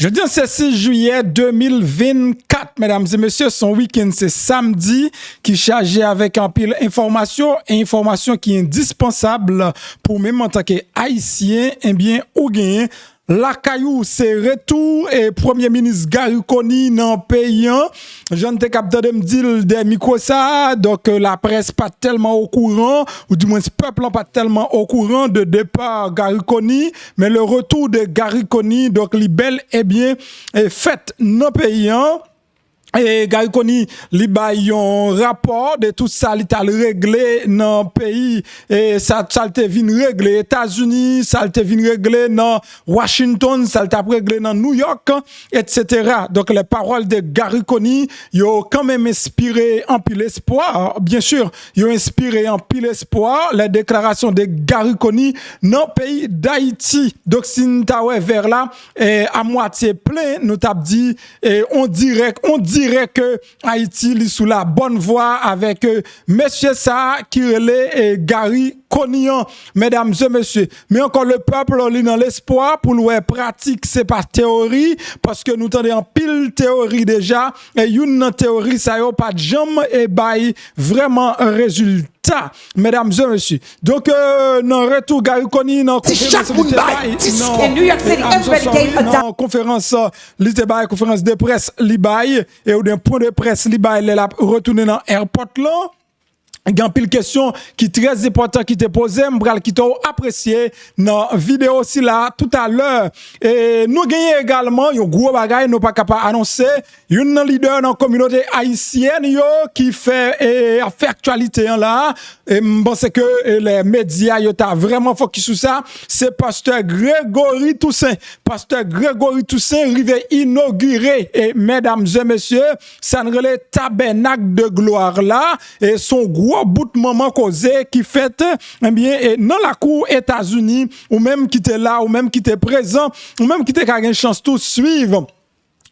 Jeudi, c'est 6 juillet 2024, mesdames et messieurs. Son week-end, c'est samedi, qui est chargé avec un pile information qui est indispensable pour même en tant qu'haïtien, eh bien, ou gain. La caillou, c'est retour et Premier ministre Gary Coney dans le pays. Je ne t'ai capté de me dire des micros ça, donc la presse pas tellement au courant, ou du moins le peuple pas tellement au courant de départ Gary Coney, mais le retour de Gary Coney, donc les belles et bien fait dans le pays. Et Gary Coney li bay yon rapport de tout ça li t'a réglé dans pays et ça te vinn réglé États-Unis, ça te vinn réglé dans Washington, ça t'a réglé dans New York, etc. Donc les paroles de Gary Coney yo quand même inspiré en pile espoir. Bien sûr, yo inspiré en pile espoir les déclarations de Gary Coney dans pays d'Haïti. Donc si nous t'a vers là à moitié plein, nous t'a dit on dirait que Haïti est sous la bonne voie avec monsieur ça qui relait Gary Coney, mesdames et messieurs. Mais encore le peuple est dans l'espoir pour le pratique, c'est pas théorie, parce que nous tendons en pile théorie déjà, et une théorie, ça y a pas de jambe et bail vraiment un résultat, mesdames et messieurs. Donc, dans retour, Gary Coney, dans conférence de presse, Libaye, et au d'un point de presse, Libaye, elle a retourné dans l'airport là. Il y a une pile question qui est très important qui t'est posée, m'bral qui t'a apprécié dans la vidéo aussi là tout à l'heure. Et nous gagnons également un gros bagay nous pas capable annoncer une leader dans la communauté haïtienne yo qui fait actualité là et pense que les médias yo t'a vraiment focus sur ça, c'est pasteur Grégory Toussaint. Pasteur Grégory Toussaint rivé inauguré et mesdames et messieurs, ça ne relève tabernacle de gloire là et son gros bout de moment causé qui fait eh bien dans la cour États-Unis ou même qui était là ou même qui était présent ou même qui était qui a une chance tout suivre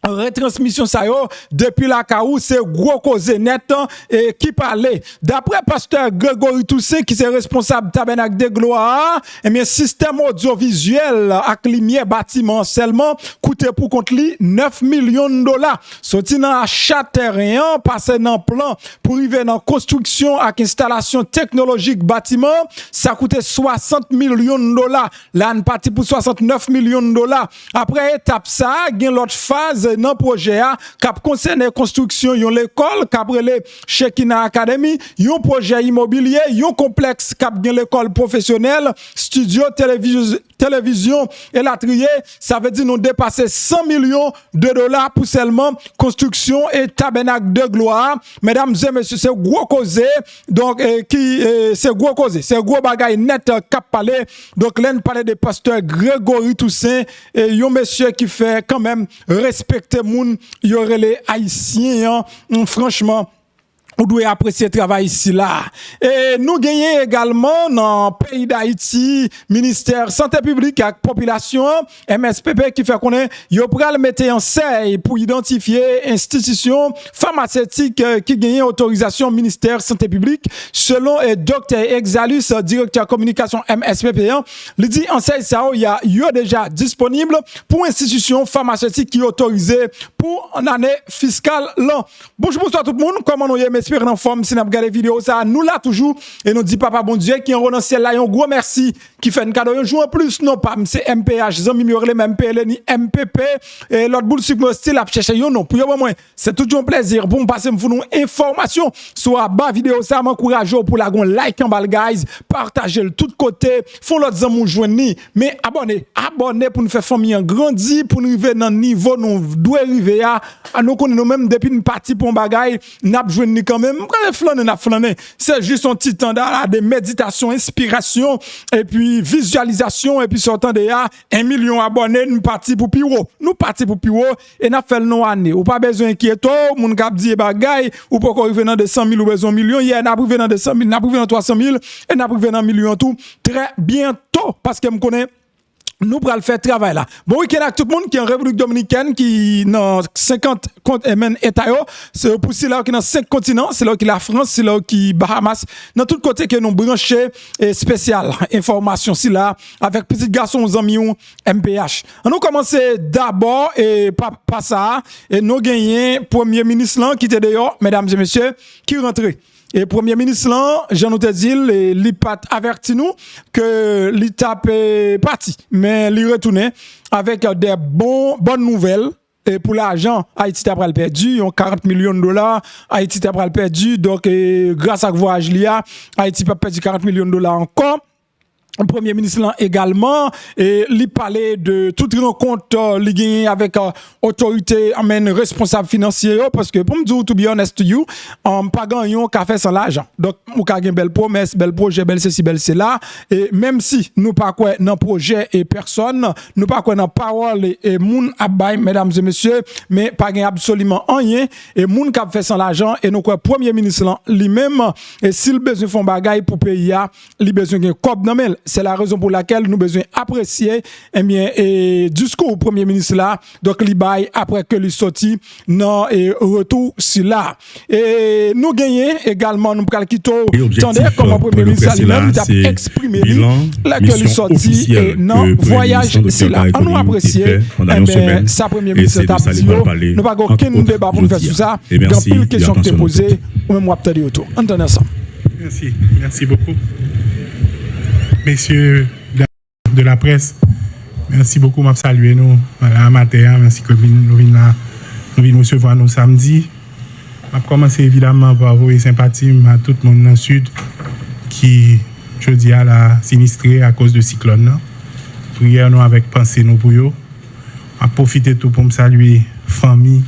retransmission ça yo depuis la caou c'est gros cause net et qui parlait d'après pasteur Grégory Toussaint qui est responsable tabernacle de gloire et bien système audiovisuel avec lumière bâtiment seulement coûté pour compte li 9 millions de dollars sorti dans achat terrain passé dans plan pour arriver dans construction avec installation technologique bâtiment ça coûtait 60 millions de dollars là on parti pour 69 millions de dollars après étape ça gain l'autre phase dans projet qui concerne construction yon l'école qui relé Shekina Academy yon projet immobilier yon complexe qui gen l'école professionnelle studio télévision et latrier ça veut dire nous dépasser 100 millions de dollars pour seulement construction et tabernacle de gloire mesdames et messieurs c'est gros causé donc c'est gros causé c'est gros bagay net cap parler donc l'en parler de pasteur Grégory Toussaint et yon monsieur qui fait quand même respecter moun y aurait les haïtiens franchement on doit apprécier le travail ici là. Et nous gagnons également dans le pays d'Haïti, ministère santé publique et population, MSPP qui fait qu'on est, yo pral mettre en seille pour identifier institutions pharmaceutiques qui gagnent autorisation ministère santé publique. Selon Dr. Exalus, directeur communication MSPP, il dit en seille ça, il y a déjà disponible pour institutions pharmaceutiques qui autorisées pour une année fiscale là. Bonjour tout le monde, comment nous y en forme si nous regardons vidéo ça nous là toujours et nous dit papa bon Dieu qui en renonce là un gros merci qui fait un cadeau un jour en plus non pas c'est MPH zami mi relé même MPL ni MPP et l'autre boule sur style a chercher non pour moi c'est toujours un plaisir pour me passer me nous information soit bas vidéo ça m'encourage pour la gon like en bal guys partager le tout côté font l'autre zami joindre mais abonnez pour nous faire famille grandir pour nous arriver dans niveau nous doit arriver à nous connaît nous même depuis une partie pour un bagaille n'a joindre quand même flâner. C'est juste un petit temps de méditation, inspiration, et puis visualisation, et puis sortant de là, 1 million d'abonnés, nous partis pour Piro. Et nous fait le nom année. Ou pas besoin d'inquiéter, mon cap dit bagay, ou pas arriver dans de 100 000 ou besoin millions. Hier, nous arrivé dans de 100 000, nous arrivé dans 300 000, et nous arrivé dans million tout. Très bientôt, parce que me connais nous pourrons faire travail là. Bon week-end à tout le monde qui est en République Dominicaine, qui dans 50 États, c'est pour là qui dans 5 continents, c'est là qui la France, c'est là qui Bahamas, dans tout côté que nous branchés et spécial information si là avec petit garçon aux amis MPH. On nous commencer d'abord et pas ça et nous gagner premier ministre là qui était dehors, mesdames et messieurs, qui rentré. Et Premier ministre, Jean Noutezil, il pas averti nous que l'État est parti. Mais il retourne avec des bonnes nouvelles. Et pour l'argent, Haïti t'a pral perdu, 40 millions de dollars, Haïti t'a pral perdu. Donc, grâce à ce voyage, Haïti peut perdre 40 millions de dollars encore. Le Premier ministre là également et lui parlait de toute rencontre li avec autorité amène responsable financier parce que pour me dire to be honest to you pas gagnon qu'a fait sans l'argent donc ou ka gen belle promesse belle projet belle ceci belle cela et même si nous pas quoi dans projet et personne nous pas quoi dans parole et moun abay mesdames et messieurs mais pas gen absolument rien et moun qu'a fait sans l'argent et nous quoi Premier ministre là lui-même et s'il besoin font bagaille pour pays a li besoin gen kob nan men. C'est la raison pour laquelle nous besoin apprécier et discours au Premier ministre là donc li bail après que lui sorti non et retour si là et nous gagner également nous pral quitter attendez comme le Premier ministre lui-même il a exprimé là que lui sorti et non voyage c'est là on nous apprécier ça Premier ministre t'a dit nous pas aucun débat pour faire sur ça dans pile question que tu posé ou même moi peut-être autour entendez ça merci beaucoup. Messieurs de la presse, merci beaucoup, m'a salué nous à matin, merci que nous venons recevoir nous samedi. Je vais commencer évidemment par vous et sympathie à tout le monde dans le sud qui, je dis, à la sinistré à cause de cyclone. Prière nous avec pensée nous pour eux. Je vais profiter tout pour me saluer famille,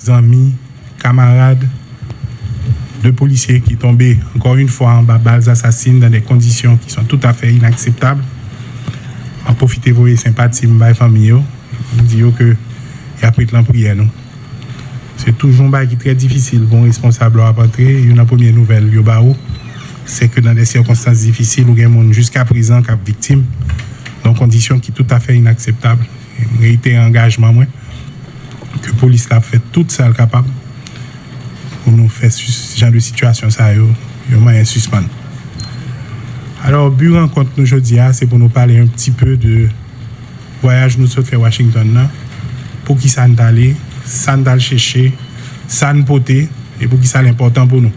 amis, camarades, de policiers qui tombaient encore une fois en bas balles assassines dans des conditions qui sont tout à fait inacceptables. En profiter de vos sympathies de la famille, je dis que il y a pris de la prière. C'est toujours un bail qui est très difficile pour un responsable à rentrer. Une première nouvelle, c'est que dans des circonstances difficiles, il y a des gens jusqu'à présent qui sont victimes, dans des conditions qui sont tout à fait inacceptables. Je réitère l'engagement que la police a fait tout ça capable pour nous faire ce genre de situation, ça, il y a un suspens. Alors, le but rencontre nous aujourd'hui, c'est pour nous parler un petit peu de voyage nous sommes fait Washington, là, pour qui ça nous allait, ça nous allait chercher, ça nous porter, et pour qui ça l'important pour nous.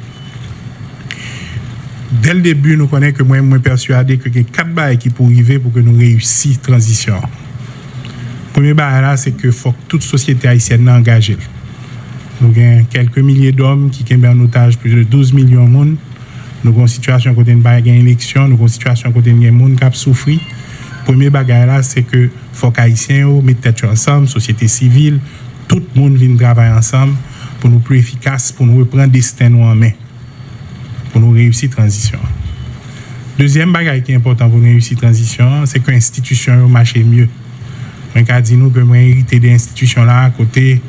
Dès le début, nous connaissons que moi, je suis persuadé que il y a 4 bails qui pour arriver pour que nous réussissions la transition. Le premier bail là, c'est que faut que toute société haïtienne engagée. Nous avons quelques milliers d'hommes qui ont en otage plus de 12 millions de monde. Nous avons une situation côté une élection, nous avons une situation côté une monde qui a souffert. Le premier bagage là, c'est que faut que les Haïtiens mettent tête ensemble, société civile, tout le monde vient travailler ensemble pour nous plus efficaces, pour nous reprendre le destin en main, pour nous réussir la transition. Deuxième bagage qui est important pour nous réussir la transition, c'est que l'institution marche mieux. Je dis nous que nous hérité des institutions là à côté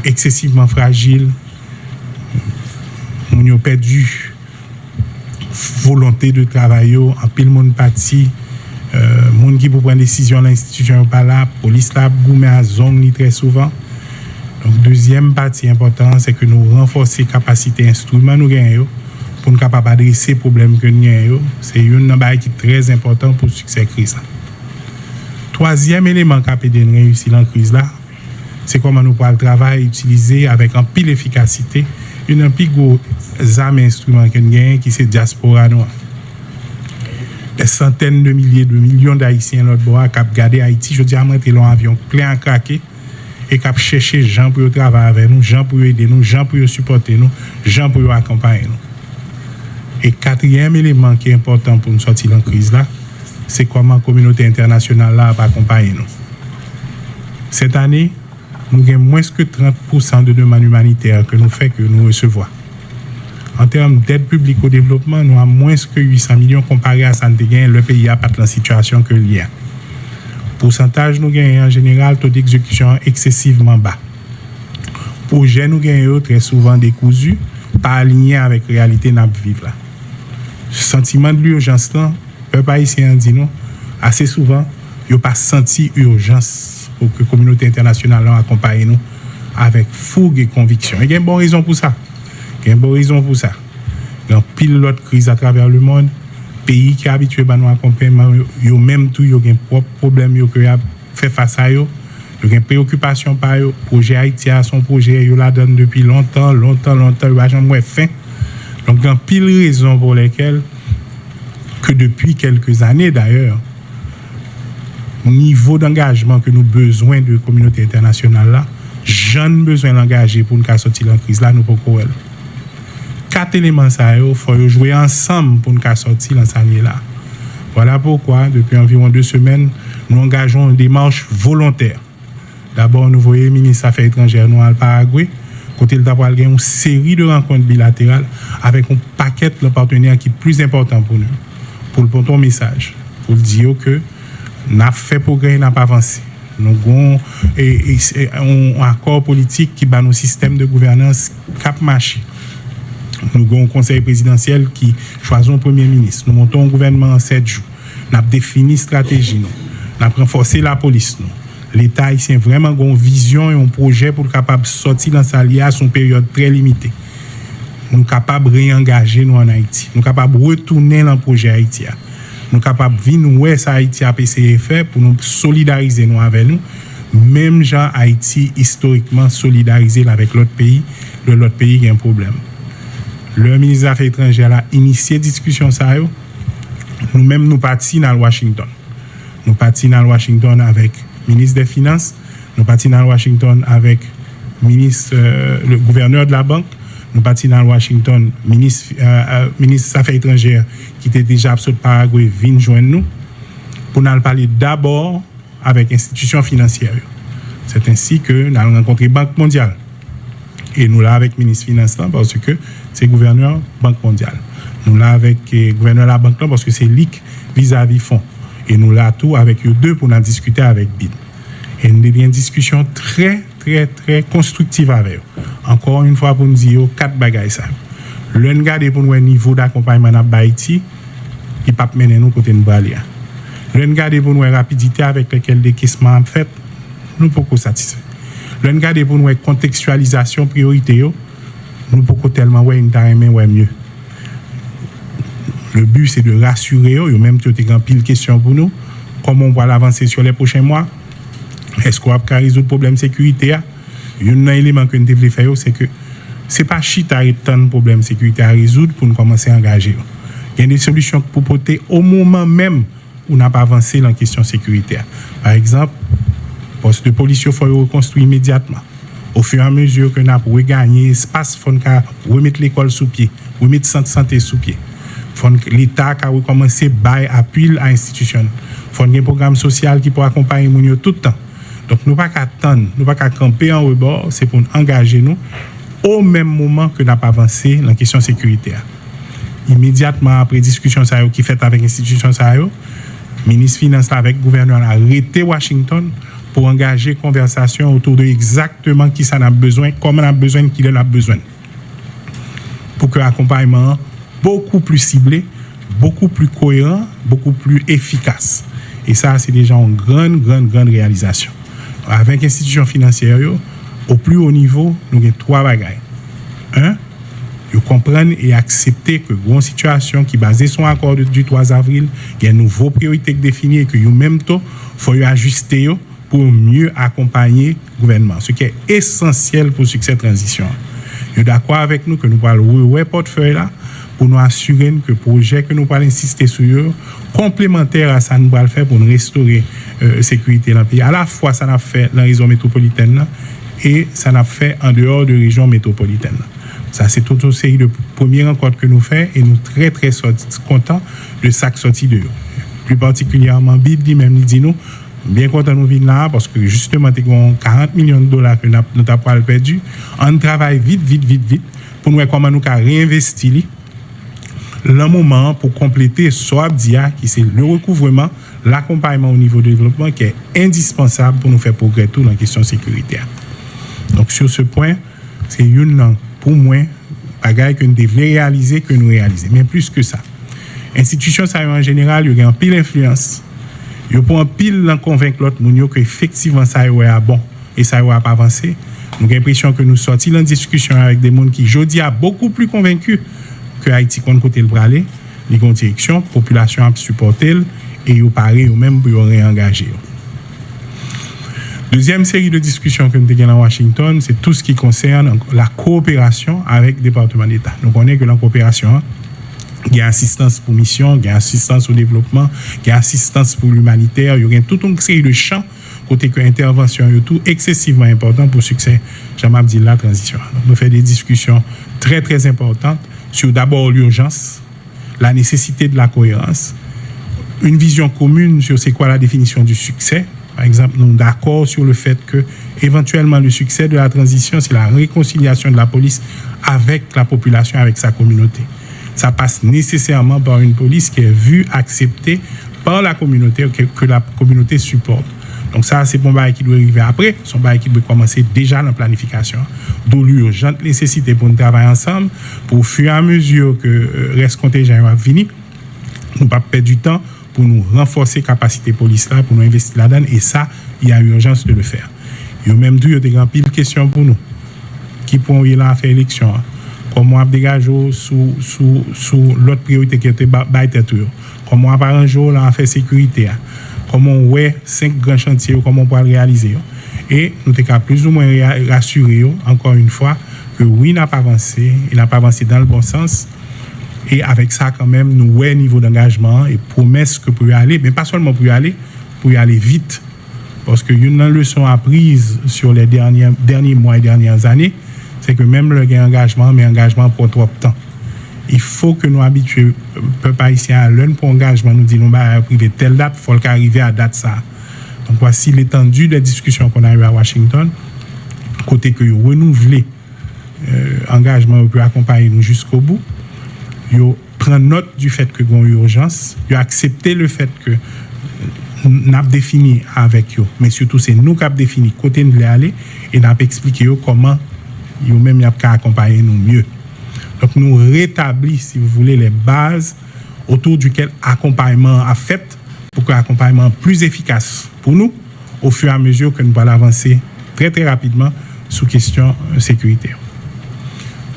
excessivement fragile, on a perdu volonté de travailler, en pile monde parti, monde qui pour prendre décision l'institution pas là, police là goumé à zone très souvent. Donc deuxième partie importante c'est que nous renforcer capacité instrument nous gagnons pour nous capable adresser problème que nous gagnons, c'est une bail qui est très important pour le succès crise. Troisième élément qui a aidé nous réussir dans crise là, c'est comment nous pouvons travailler utiliser avec un pile efficacité une plus gros arme instrument que nous gagnons qui c'est diaspora noire. Des centaines de milliers de millions d'Haïtiens l'autre bord qui ont gardé Haïti, je dis à monter l'avion plein à craquer et qui ont cherché gens pour travailler avec nous, gens pour aider nous, gens pour supporter nous, gens pour accompagner nous. Et quatrième élément qui est important pour nous sortir de la crise là, c'est comment la communauté internationale là va accompagner nous. Cette année, nous avons moins que 30% de demandes humanitaires que nous faisons, que nous recevons. En termes d'aide publique au développement, nous avons moins que 800 millions comparé à Santéguin, le pays n'a pas de la situation que l'il y a. Pourcentage, nous gagnons en général taux d'exécution excessivement bas. Projet, nous gagnons très souvent décousus, pas alignés avec la réalité que nous vivons là. Sentiment de l'urgence, le peuple haïtien dit nous, assez souvent, ils n'ont pas senti urgence pour que la communauté internationale accompagne nous avec fougue et conviction. Et il y a une bonne raison pour ça. Il y a une bonne raison pour ça. Il y a pile l'autre crise à travers le monde. Pays qui est habitué à nous accompagner, ils ont même tout, ils ont un propre problème, ils ont fait face à eux. Ils ont une préoccupation par eux. Le projet Haïti a son projet, ils la donnent depuis longtemps, ils n'ont jamais fait. Donc, il y a pile raison pour lesquelles, que depuis quelques années d'ailleurs, niveau d'engagement que nous avons besoin de la communauté internationale là, j'en ai besoin d'engager pour nous sortir de la crise là, nous pouvons courir. 4 éléments, il faut jouer ensemble pour nous sortir de cette année là. Voilà pourquoi, depuis environ 2 semaines, nous engageons une démarche volontaire. D'abord, nous voyons le ministre des Affaires étrangères nous au Paraguay, côté de avoir une série de rencontres bilatérales avec un paquet de partenaires qui est plus important pour nous, pour le porter un message, pour dire que nous avons fait progrès, nous n'avons pas avancé. Nous avons un accord politique qui bat nos systèmes de gouvernance cap marché. Nous avons un conseil présidentiel qui choisit un premier ministre. Nous montons un gouvernement en 7 jours. Nous avons défini une stratégie. Nous avons renforcé la police. L'État haïtien vraiment une vision et un projet pour capable sortir dans sa lia à une période très limitée. Nous sommes capables de réengager nous en Haïti. Nous sommes capables de retourner dans le projet haïtien. Nous sommes capables de venir où est-ce Haïti a essayé de faire pour nous solidariser nous avec nous. Même gens Haïti historiquement solidarisé avec l'autre pays qui a un problème. Le ministre des Affaires étrangères a initié discussion ça. Nous-mêmes nous partons dans Washington. Nous partons dans Washington avec le ministre des Finances. Nous partons dans Washington avec le gouverneur de la banque. Nous partons dans Washington, ministre des Affaires étrangères qui était déjà absolument Paraguay vient joindre nous pour nous parler d'abord avec institutions financières. C'est ainsi que nous avons rencontré Banque mondiale. Et nous là avec le ministre des Finances parce que c'est le gouverneur Banque mondiale. Nous là avec le gouverneur de la banque parce que c'est LIC vis-à-vis fonds. Et nous là tout avec eux deux pour nous discuter avec BID. Et nous avons une discussion très constructive avec eux. Encore une fois pour nous dire 4 bagages ça. Le regarder pour nous un niveau d'accompagnement à Haïti qui ne peut pas mener nous côté de Bralia. Le regarder pour nous une rapidité avec laquelle les décaissements en fait nous pouvons satisfaire. Le regarder pour nous une contextualisation priorité nous pouvons tellement mieux. Le but c'est de rassurer eux, même si tu as pile question pour nous, comment on va avancer sur les prochains mois. Est-ce qu'on va résoudre le problème de sécurité? Un élément que nous devons faire, c'est que ce n'est pas chita et tant de problèmes de sécurité à résoudre pour nous commencer à engager. Il y a des solutions pour porter au moment même où on n'a pas avancé dans la question sécuritaire. Par exemple, le poste de police, il faut le reconstruire immédiatement. Au fur et à mesure que nous avons regagné l'espace, il faut remettre l'école sous pied, remettre le centre de santé sous pied. L'État a recommencé à appuyer à l'institution. Il faut un programme social qui peut accompagner les gens tout le temps. Donc, nous ne pouvons pas attendre, nous ne pouvons pas camper en rebord, c'est pour nous engager nous au même moment que nous avons avancé dans la question sécuritaire. Immédiatement après discussion qui est faite avec l'institution, le ministre des Finances avec le gouverneur a arrêté Washington pour engager une conversation autour de exactement qui ça a besoin, comment on a besoin, qui en a besoin. Pour que l'accompagnement beaucoup plus ciblé, beaucoup plus cohérent, beaucoup plus efficace. Et ça, c'est déjà une grande réalisation. Avec l'institution financière, au plus haut niveau, nous avons 3 bagages. 1, ils comprennent et accepter que une situation qui est basée sur l'accord du 3 avril, il y a une nouvelle priorité définie et que même temps, il faut ajuster pour mieux accompagner le gouvernement. Ce qui est essentiel pour le succès de la transition. Ils sont d'accord avec nous que nous parlons de portefeuille là pour nous assurer que le projet que nous allons insister sur eux, complémentaire à ça, nous allons le faire pour nous restaurer la sécurité dans le pays. À la fois, ça n'a fait dans la région métropolitaine et ça n'a fait en dehors de la région métropolitaine. Ça, c'est toute une série de premières rencontres que nous faisons et nous sommes très contents de ça qui sorti de eux. Plus particulièrement, BID même dit nous, bien content de nous venir là parce que justement, nous avons 40 millions de dollars que nous avons perdu. On travaille vite pour nous voir comment nous avons réinvesti le moment pour compléter SOABDIA, qui c'est le recouvrement, l'accompagnement au niveau du développement, qui est indispensable pour nous faire progresser dans la question sécuritaire. Donc, sur ce point, c'est une, pour moi, bagaille que nous devons réaliser, que nous réalisons. Mais plus que ça, institution, ça en général, il y a une pile d'influence. Yo pour en pile convaincre l'autre moun que effectivement ça est bon et ça va pas avancer. Nous avons l'impression que nous sortis en discussion avec des gens qui jodi a beaucoup plus convaincus que Haïti qu'on côté le braler, les gon direction, population a supporter et yo paré ou même pour réengager. Deuxième série de discussions que nous avons à Washington, c'est tout ce qui concerne la coopération avec le département d'État. Nous connaissons que la coopération, il y a assistance pour mission, il y a assistance au développement, il y a assistance pour l'humanitaire, il y a toute une série de champs côté que intervention est tout excessivement important pour le succès, j'aime dire la transition. Donc, nous faisons des discussions très très importantes sur d'abord l'urgence, la nécessité de la cohérence, une vision commune sur c'est quoi la définition du succès. Par exemple, nous sommes d'accord sur le fait que éventuellement le succès de la transition, c'est la réconciliation de la police avec la population, avec sa communauté. Ça passe nécessairement par une police qui est vue, acceptée par la communauté, que la communauté supporte. Donc ça, c'est bon bail qui doit arriver après, son bail qui doit commencer déjà dans la planification. D'où l'urgente nécessité pour nous travailler ensemble, pour au fur et à mesure que reste contingent va venir, nous pas perdre du temps pour nous renforcer la capacité police là, pour nous investir là-dedans, et ça, il y a urgence de le faire. Il y a même il y a des grandes piles questions pour nous. Qui pourront y aller faire élection? Comment on dégage sous l'autre priorité qui était baïteture? Comment on arrange là faire sécurité? Comment on ouais 5 grands chantiers, comment on peut le réaliser? Et nous sommes plus ou moins rassurés, encore une fois, que oui, il n'a pas avancé dans le bon sens. Et avec ça, quand même, nous avons un niveau d'engagement et promesse que pour y aller, mais pas seulement pour y aller vite. Parce que une leçon apprise sur les derniers mois et dernières années, c'est que même le engagement, mais engagement pour trop de temps. Il faut que nous habituions le peuple haïtien à l'un pour engagement. Nous disons, privé telle date, il faut qu'arriver à date ça. Donc voici l'étendue des discussions qu'on a eues à Washington. Côté que vous renouvelez engagement pour accompagner nous jusqu'au bout. Yo prend note du fait que il y a une urgence, yo accepter le fait que nous avons défini avec eux, mais surtout c'est nous qui avons défini côté nous aller et nous avons expliqué comment yo même y a accompagner nous mieux. Donc nous rétablissons, si vous voulez, les bases autour duquel accompagnement a fait pour que l'accompagnement plus efficace pour nous au fur et à mesure que nous allons avancer très très rapidement sous question sécuritaire.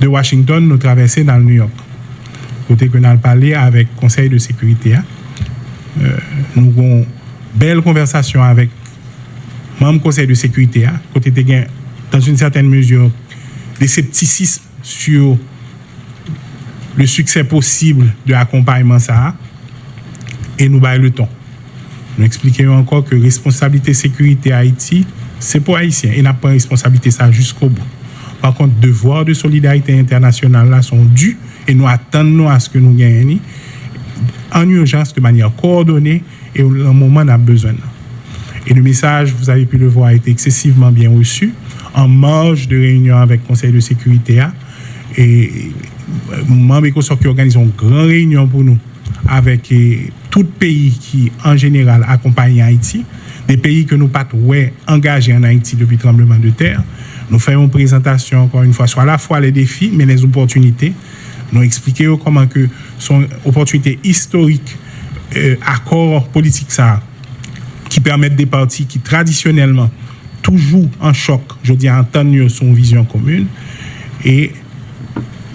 De Washington, nous traversons dans le New York. Côté que nous avons parlé avec le Conseil de sécurité, nous avons une belle conversation avec le membre du Conseil de sécurité, côté de dans une certaine mesure des scepticismes sur le succès possible de l'accompagnement ça, et nous baillons le temps. Nous expliquons encore que responsabilité sécurité Haïti, c'est pour Haïtiens, et n'a pas responsabilité ça jusqu'au bout. Par contre, devoirs de solidarité internationale là sont dus et nous attendons à ce que nous gagnions en urgence de manière coordonnée et au moment où on a besoin. Et le message, vous avez pu le voir, a été excessivement bien reçu en marge de réunion avec le Conseil de sécurité. Et membres ECOSOC qui organisent une grande réunion pour nous avec tout pays qui, en général, accompagnent Haïti, des pays que nous pas engagés en Haïti depuis le tremblement de terre. Nous faisons une présentation, encore une fois, sur à la fois les défis, mais les opportunités. Nous expliquons comment que son opportunité historique, accord politique ça, qui permettent des partis qui traditionnellement toujours en choc, je dis entendre son vision commune, et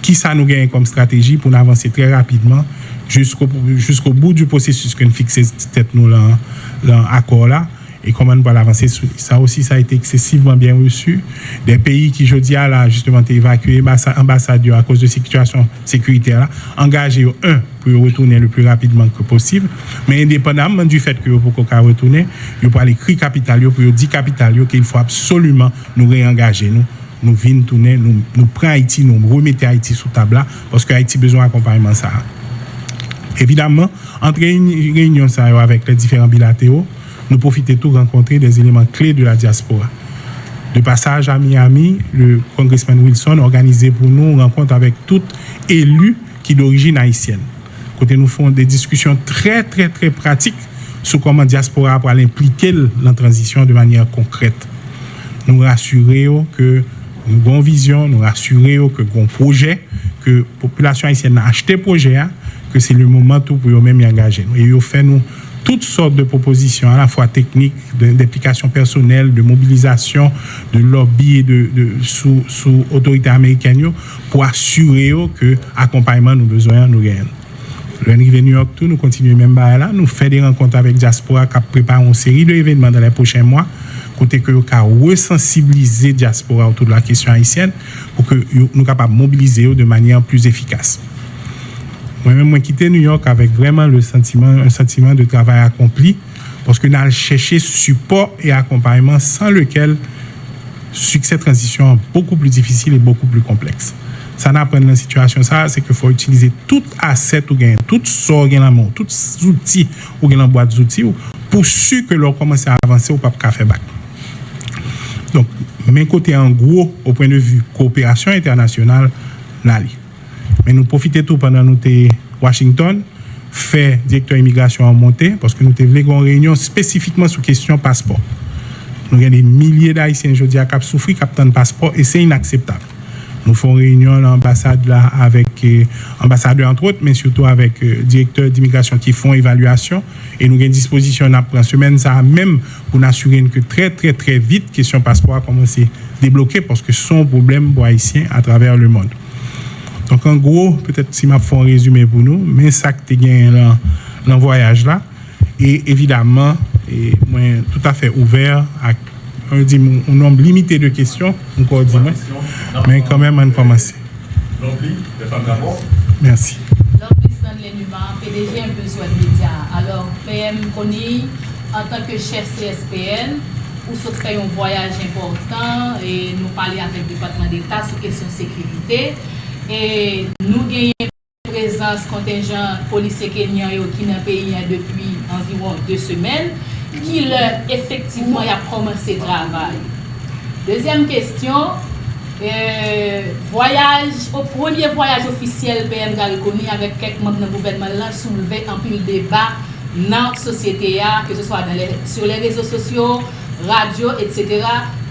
qui ça nous gagne comme stratégie pour avancer très rapidement jusqu'au bout du processus que nous fixons tête nous dans l'accord là. Et comment nous allons avancer sur ça aussi, ça a été excessivement bien reçu. Des pays qui, je dis, là, justement, ont évacué ambassadeurs à cause de situation sécuritaire, là, engagés, pour retourner le plus rapidement que possible. Mais indépendamment du fait que pour qu'on retourne, il faut aller écrire capital, pour dire capital, qu'il faut absolument nous réengager. Nous venons tourner, nous prenons Haïti, nous remettons Haïti sous table là, parce que Haïti a besoin d'accompagnement. Ça. Évidemment, entre une réunion ça, avec les différents bilatéraux, nous profitons de rencontrer des éléments clés de la diaspora. De passage à Miami, le congressman Wilson a organisé pour nous une rencontre avec tout élus qui d'origine haïtienne. Côté nous faisons des discussions très très très pratiques sur comment la diaspora peut impliquer la transition de manière concrète. Nous rassurons que nous avons une vision, nous rassurons que nous avons un projet, que la population haïtienne a acheté le projet, que c'est le moment tout pour eux-mêmes y engager. Et ils ont fait nous toutes sortes de propositions, à la fois techniques, d'implication personnelle, de mobilisation, de lobby sous autorité américaine pour assurer que l'accompagnement nous besoin nous gagne. Le arrivé New York, nous continuons même là, nous faisons des rencontres avec Diaspora qui prépare une série d'événements dans les prochains mois, côté que nous resensibiliser Diaspora autour de la question haïtienne pour que nous soyons capables de mobiliser de manière plus efficace. Moi-même, j'ai quitté New York avec vraiment un sentiment de travail accompli, parce que nous avons cherché support et accompagnement sans lequel succès transition est beaucoup plus difficile et beaucoup plus complexe. Ça n'apprend dans la situation, c'est qu'il faut utiliser tout asset ou gain, tout sort dans la main, tous les outils ou dans la boîte d'outils pour sûr que l'on commence à avancer ou pas faire back. Donc, mes côtés en gros, au point de vue coopération internationale, mais nous profitons tout pendant nous Washington, fait directeur immigration en montée, parce que nous avons une réunion spécifiquement sur question passeport. Nous avons des milliers d'Haïtiens aujourd'hui qui souffrent, qui ont passeport, et c'est inacceptable. Nous faisons réunion à l'ambassade là avec ambassadeurs entre autres, mais surtout avec directeurs d'immigration qui font évaluation, et nous avons une disposition après semaine ça même pour nous assurer que très très très vite question passeport a commencé à débloquer, parce que c'est un problème pour Haïtiens à travers le monde. Donc, en gros, peut-être si je fais un résumé pour nous, mais ça que tu as gagné dans le voyage là, et évidemment, moi, tout à fait ouvert à un nombre limité de questions, encore dit, mais quand même, on commence. Merci. PDG un besoin de médias. Alors, PM Koni, en tant que chef CSPN, où se fait un voyage important et nous parler avec le département d'État sur question de sécurité. Et nous gagnons présence contingent policier kenyan qui dans le pays depuis environ 2 semaines, qui effectivement a commencé le travail. Deuxième question, premier voyage officiel PM Gariconi avec quelques membres du gouvernement là soulevé un pile débat dans la société, que ce soit sur les réseaux sociaux, radio, etc.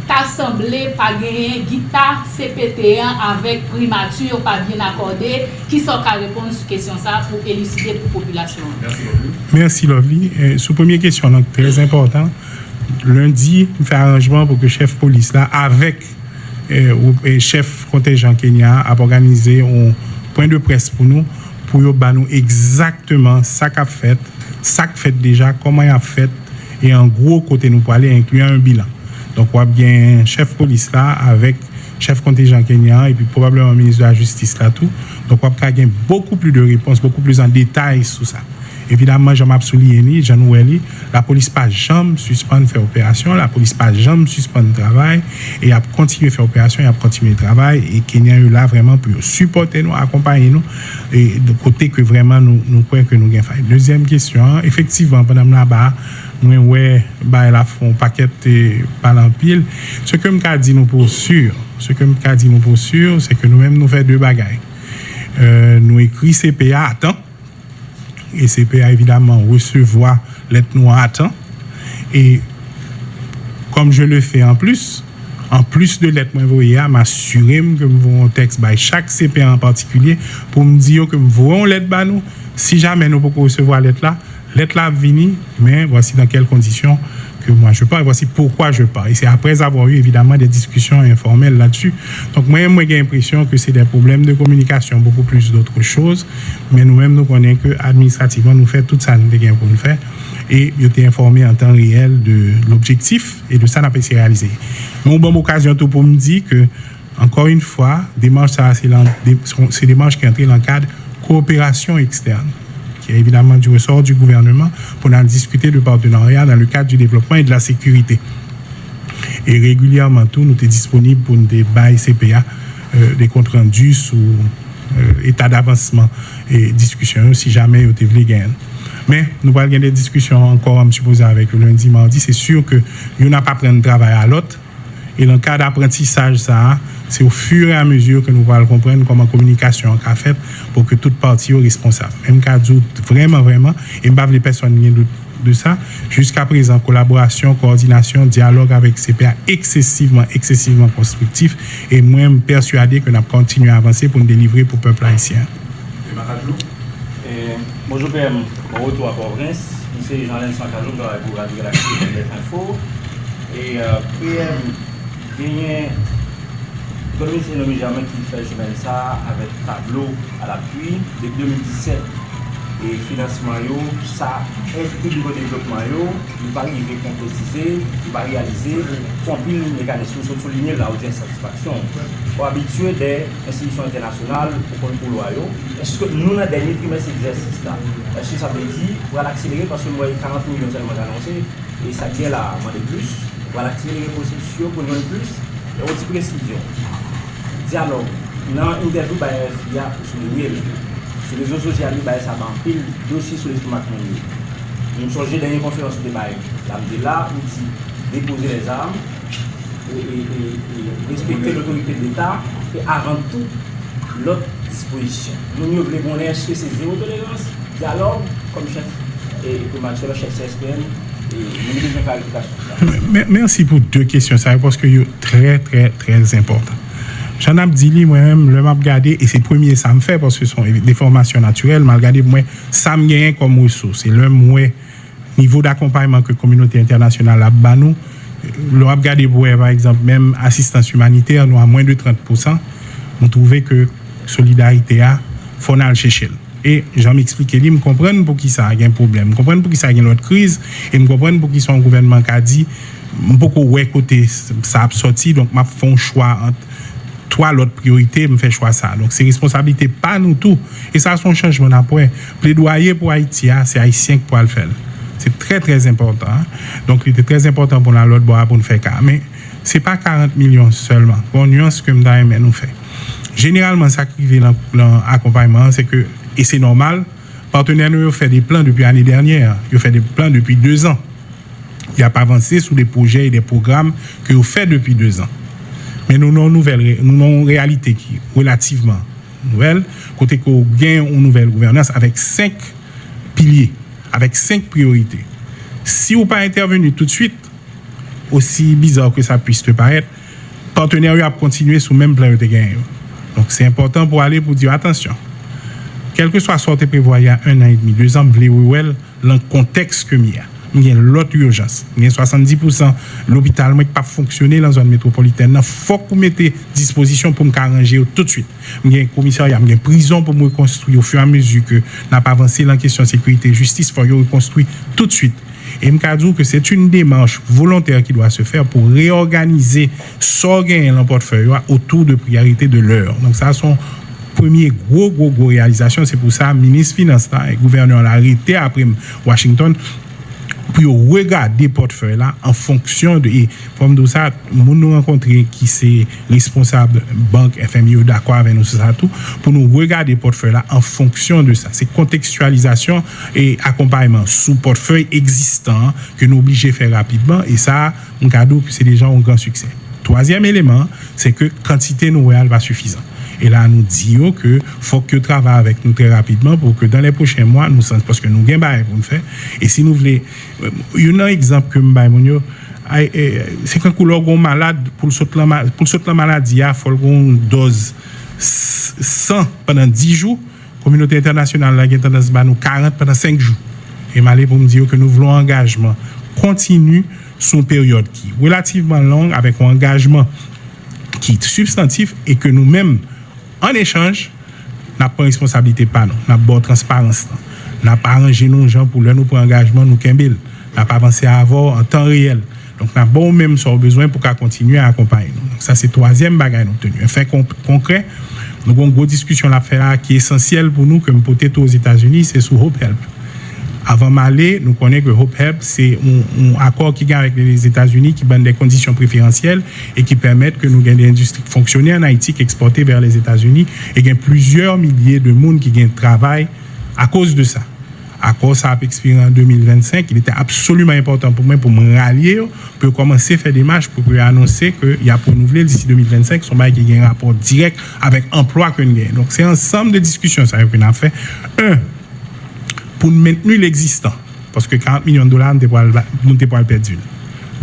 T'as semblé pas gagner guitare CPT1 avec primature pas bien accordé, qui sont qu'à répondre sur question ça pour élucider pour la population. Merci Lovely. Sur première question, donc très important. Lundi, on fait arrangement pour que chef police là avec chef contingent Kenya a organisé un point de presse pour nous exactement ça qu'a fait déjà, comment il a fait, et en gros côté nous pour aller inclure un bilan. Donc, on a bien chef police là avec chef contingent Kenya et puis probablement ministre de la Justice là tout. Donc, on a bien beaucoup plus de réponses, beaucoup plus en détail sur ça. Évidemment, Jean-Marc Soulieni, Jean-Noueli, la police pas jamais suspendre faire opération, la police pas jamais suspendre travail, et a continué faire opération, et a continué le travail, et Kenya est là vraiment pour supporter nous, accompagner nous, et de côté que vraiment nous croyons que nous gagnons. Deuxième question, effectivement, pendant là-bas, nous la font paquet par l'empile. Ce que me dit nous pour sûr, c'est que nous-mêmes nous faisons 2 bagailles. Nous écrit CPA à temps, et CPA évidemment recevoir lettre noire à temps, et comme je le fais en plus de lettre envoyée, m'assurer que nous avons un texte by chaque CPA en particulier pour me dire que nous avons lettre by nous. Si jamais nous pouvons recevoir lettre là vini, mais voici dans quelles conditions que moi je pars, et voici pourquoi je pars. Et c'est après avoir eu évidemment des discussions informelles là-dessus. Donc moi j'ai l'impression que c'est des problèmes de communication, beaucoup plus d'autres choses, mais nous-mêmes nous connaissons que administrativement nous faisons tout ça pour nous faire, et nous été informés en temps réel de l'objectif, et de ça n'a pas été réalisé. Mais une bonne occasion tout pour me dire que, encore une fois, démarche ça c'est démarche qui entrent dans le cadre coopération externe, qui est évidemment du ressort du gouvernement, pour en discuter de partenariat dans le cadre du développement et de la sécurité. Et régulièrement, nous sommes disponibles pour des bails CPA, des comptes rendus sous état d'avancement et discussion, si jamais vous voulez gagner. Mais nous allons avoir des discussions encore, à me supposer, avec le lundi, mardi. C'est sûr que nous n'avons pas pris de travail à l'autre. Et dans le cas d'apprentissage, ça, c'est au fur et à mesure que nous allons comprendre comment la communication est faite pour que toute partie soit responsable. Même cas vraiment, et je les personnes n'y de ça. Jusqu'à présent, collaboration, coordination, dialogue avec CPA excessivement constructif. Et moi, je suis persuadé que nous allons continuer à avancer pour nous délivrer pour le peuple haïtien. Bonjour PM, mon retour à Port-au-Prince. c'est Jean-Lène Sankajou pour Radio Galaxie Info. Et PM gagné le ministre nommé Germain qui fait chemin ça avec tableau à l'appui depuis 2017. Et financement, ça est tout le développement, il va arriver concrétiser, il va réaliser, son pile mécanisme, sur souligner la haute satisfaction. Pour habituer des institutions internationales pour le loyer, est-ce que nous, dans le dernier trimestre d'exercice-là, est-ce que ça veut dire pour l'accélérer parce que moi, il y a 40 millions seulement annoncés, et ça vient là, moins de plus, pour l'accélérer le processus pour nous de plus, et aussi précision. Dialogue, dans l'interview, il y a souligné. Sur les réseaux sociaux, ça va en pile dossier sur l'estomac. Nous sommes dans une conférence de débat. Là, on dit déposer les armes et respecter l'autorité de l'État et avant tout l'autre disposition. Nous voulons est-ce que c'est zéro tolérance, dialogue comme chef et comme le chef CSPN. Merci pour deux questions, ça parce que c'est très, très, très important. J'en ai dit moi-même, le m'a regardé, et c'est le premier ça me fait, parce que ce sont des formations naturelles, m'a regardé, moi, ça me gagne comme ressource. C'est le niveau d'accompagnement que la communauté internationale a banou. Le m'a regardé, par exemple, même assistance humanitaire, nous à moins de 30%, on trouvait que solidarité a fonal chez. Et j'en m'explique, je me comprends pour qui ça a un problème, je comprends pour qui ça a une autre crise, et je comprends pour qui son gouvernement qui a dit, beaucoup ouais côté ça a sorti, donc m'a fait un choix entre toi l'autre priorité me fait choix ça. Donc c'est responsabilité pas nous tout, et ça c'est un changement d'après. Plaidoyer pour Haïti, c'est haïtien qui peut le faire. C'est très très important. Donc il était très important pour l'autre bois pour nous faire ça. Mais c'est pas 40 millions seulement. Bon nuance que nous fait. Généralement ça qui vient dans l'accompagnement, c'est que, et c'est normal, partenaires nous ont fait des plans depuis l'année dernière, ils ont fait des plans depuis 2 ans. Il n'y a pas avancé sur des projets et des programmes que vous faites depuis 2 ans. Mais nous avons une réalité qui est relativement nouvelle, côté qu'on gagne une nouvelle gouvernance avec 5 piliers, avec 5 priorités. Si vous pas intervenu tout de suite, aussi bizarre que ça puisse te paraître, partenaires a continué sous le même plan de gain. Donc c'est important pour aller pour dire attention. Quel que soit sorte prévoyé à 1 an et demi, 2 ans, vous voulez dans le contexte que il y a. Il y a l'autre urgence. Il y a 70% l'hôpital qui pas fonctionner dans la zone métropolitaine. Il faut que vous mettez disposition pour me arranger tout de suite. Il y a un commissariat, il y a une prison pour me reconstruire au fur et à mesure que n'a pas avancé dans la question de sécurité et justice, il faut que reconstruire tout de suite. Et je dis que c'est une démarche volontaire qui doit se faire pour réorganiser sorgin dans le portefeuille autour de priorités de l'heure. Donc ça sont premier gros réalisation. C'est pour ça le ministre des Finances et le gouverneur l'a arrêté après Washington pour regarder portefeuille là en fonction de, et comme tout ça nous rencontrer qui c'est responsable banque FMI d'accord avec nous sur ça tout pour nous regarder portefeuille là en fonction de ça. C'est contextualisation et accompagnement sous portefeuille existant que nous obligés de faire rapidement, et ça mon cadeau que c'est déjà un grand succès. Troisième élément, c'est que quantité nous réelle pas suffisante. Et là, nous disons que faut que travaille avec nous très rapidement pour que dans les prochains mois, nous sens parce que nous gagnons pour nous faire. Et si nous voulons, il y a un exemple que nous c'est quand nous sommes malade pour la maladie, il faut une dose 100 pendant 10 jours. La communauté internationale a tendance à nous 40 pendant 5 jours. Et malé pour me dire que nous voulons un engagement continu sur une période qui est relativement longue, avec un engagement qui est substantif, et que nous-mêmes, en échange, n'a pas de responsabilité par nous, n'a pas de transparence, n'a pas arrangé nos gens pour leur nous pour engagement nous Kembil, n'a pas avancé à avoir en temps réel. Donc n'a pas même sur besoin pour qu'à continuer à accompagner nous. Donc ça c'est troisième bagage obtenu. Un fait concret, nous avons une grosse discussion à faire là qui est essentielle pour nous comme peut-être aux États-Unis, c'est sur Hope Help. Avant d'aller, nous connaissons que Hope Help, c'est un accord qui gagne avec les États-Unis qui donne des conditions préférentielles et qui permettent que nous ayons des industries qui fonctionnent en Haïti, qui exportent vers les États-Unis, et il y a plusieurs milliers de monde qui gagnent travail à cause de ça. Accord ça a expiré en 2025, il était absolument important pour moi pour me rallier, pour commencer à faire des marches pour annoncer qu'il y a pour renouveler d'ici 2025 son bail qui a un rapport direct avec l'emploi que nous gagnons. Donc c'est un ensemble de discussions ça qu'on a fait. Pour maintenir l'existant, parce que 40 millions de dollars, nous ne pas le perdre.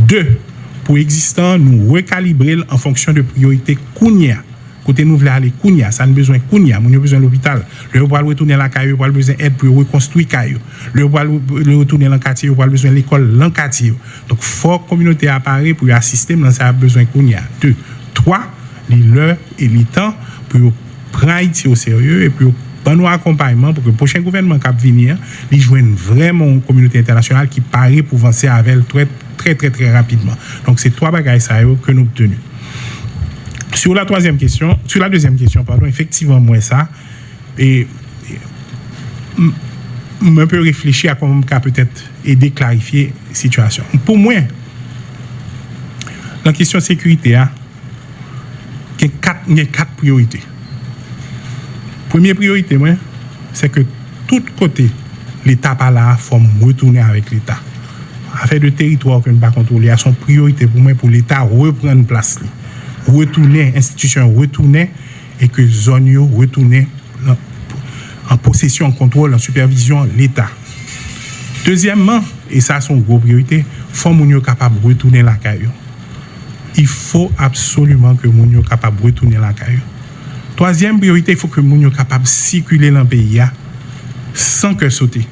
2, pour existant, nous recalibrer en fonction de priorités qu'on y a Côté nous voulons aller Kounia, ça a besoin Kounia, nous avons besoin de l'hôpital. Le pour retourner dans la caillou, pour besoin d'aide pour reconstruire caillou. Le pour retourner dans le quartier, pour besoin de l'école dans le quartier. Donc faut communauté apparaît pour assister, mais ça a besoin Kounia. 2, 3, l'heure et le temps pour prendre Haïti au sérieux et pour prendre un accompagnement pour que le prochain gouvernement qui va venir, il joigne vraiment une communauté internationale qui paraît pour avancer avec elle très rapidement. Donc c'est 3 bagages que nous obtenons. Sur la deuxième question, effectivement, moi ça, et un peu réfléchir à comment on peut peut-être aider à clarifier la situation. Pour moi, dans la question de sécurité, il y a 4 priorités. Première priorité, c'est que tout côté, l'État pas là, il faut retourner avec l'État. Affaire de territoire que nous ne pas contrôler, son priorité pour moi, pour l'État reprendre place. Retourner, institution retourner, et que zone retourner en possession, en contrôle, en supervision, l'État. Deuxièmement, et ça c'est une grosse priorité, il faut que nous soyons capables de retourner la caillou. Il faut absolument que nous soyons capables de retourner la caillou. Troisième priorité, il faut que nous soyons capables de circuler dans le pays sans que sauter.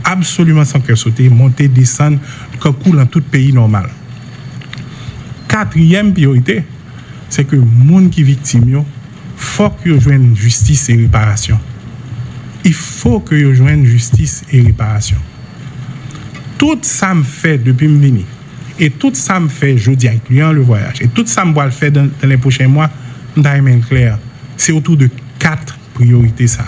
Absolument sans que sauter, monter, descendre, comme coule dans tout pays normal. Quatrième priorité, c'est que les gens qui sont victimes, il faut qu'ils joignent justice et réparation. Il faut qu'ils joignent justice et réparation. Tout ça me fait depuis que je suis venu, et tout ça me fait jeudi incluant le voyage, et tout ça me va le faire dans les prochains mois, clair, c'est autour de 4 priorités. Ça.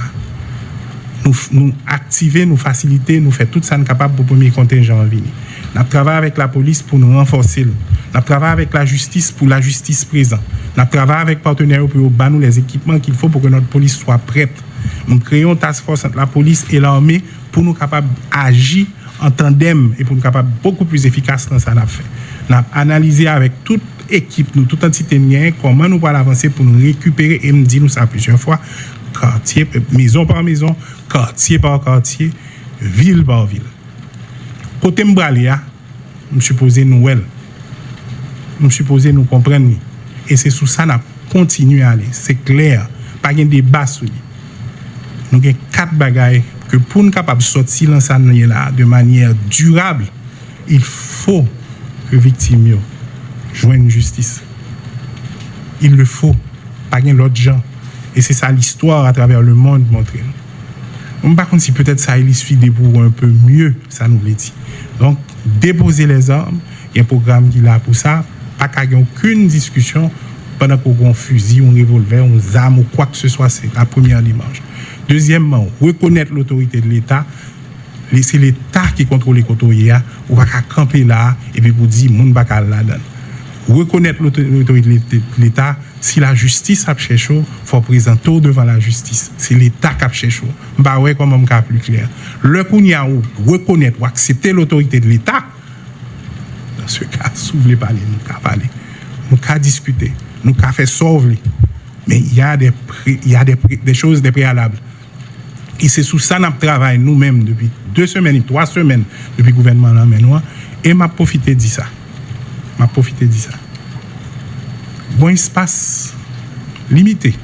Nous activer, nous faciliter, nous faire tout ça capable pour le premier contingent en venir. Nous travaillons avec la police pour nous renforcer. Nous travaillons avec la justice pour la justice présente. Nous travaillons avec les partenaires pour nous les équipements qu'il faut pour que notre police soit prête. Nous créons une task force entre la police et l'armée pour nous capables d'agir en tandem et pour nous capables beaucoup plus efficace dans ça qu'on a fait. Nous avons analysé avec toute équipe, nous, toute entité de comment nous allons avancer pour nous récupérer et me dit nous ça plusieurs fois, quartier, maison par maison, quartier par quartier, ville par ville. Côté Mbralia, je suppose nous je suppose nous comprendre et c'est sous ça qu'on continue à aller, c'est clair, pas de débat sur lui. Nous avons 4 bagailles que pour nous capables de sortir dans ça là de manière durable, il faut que les victimes joignent justice. Il le faut, pas de l'autre gens. Et c'est ça l'histoire à travers le monde montrer. On ne sait pas si peut-être ça illustre pour un peu mieux, ça nous l'a dit. Donc, déposer les armes, il y a un programme qui est là pour ça, pas qu'il n'y ait aucune discussion pendant qu'on a un fusil, un revolver, une arme ou quoi que ce soit, c'est la première dimanche. Deuxièmement, reconnaître l'autorité de l'État. C'est l'État qui contrôle les côtés, ou pas camper là, et puis pour dire, moun pas là-dedans. Reconnaître l'autorité de l'État, si la justice a cherché, il faut présenter devant la justice. C'est l'État qui a cherché. Bah ouais, comme on est plus clair. Le kounya ou reconnaître ou accepter l'autorité de l'État, dans ce cas, si vous voulez parler, nous pouvons parler. Nous pouvons discuter. Nous pouvons faire sauver. Mais il y a des choses, des préalables. Et c'est sous ça que nous travaillons nous-mêmes depuis 2 semaines, 3 semaines, depuis le gouvernement là maintenant. Et m'a profité de ça. Bon espace limité.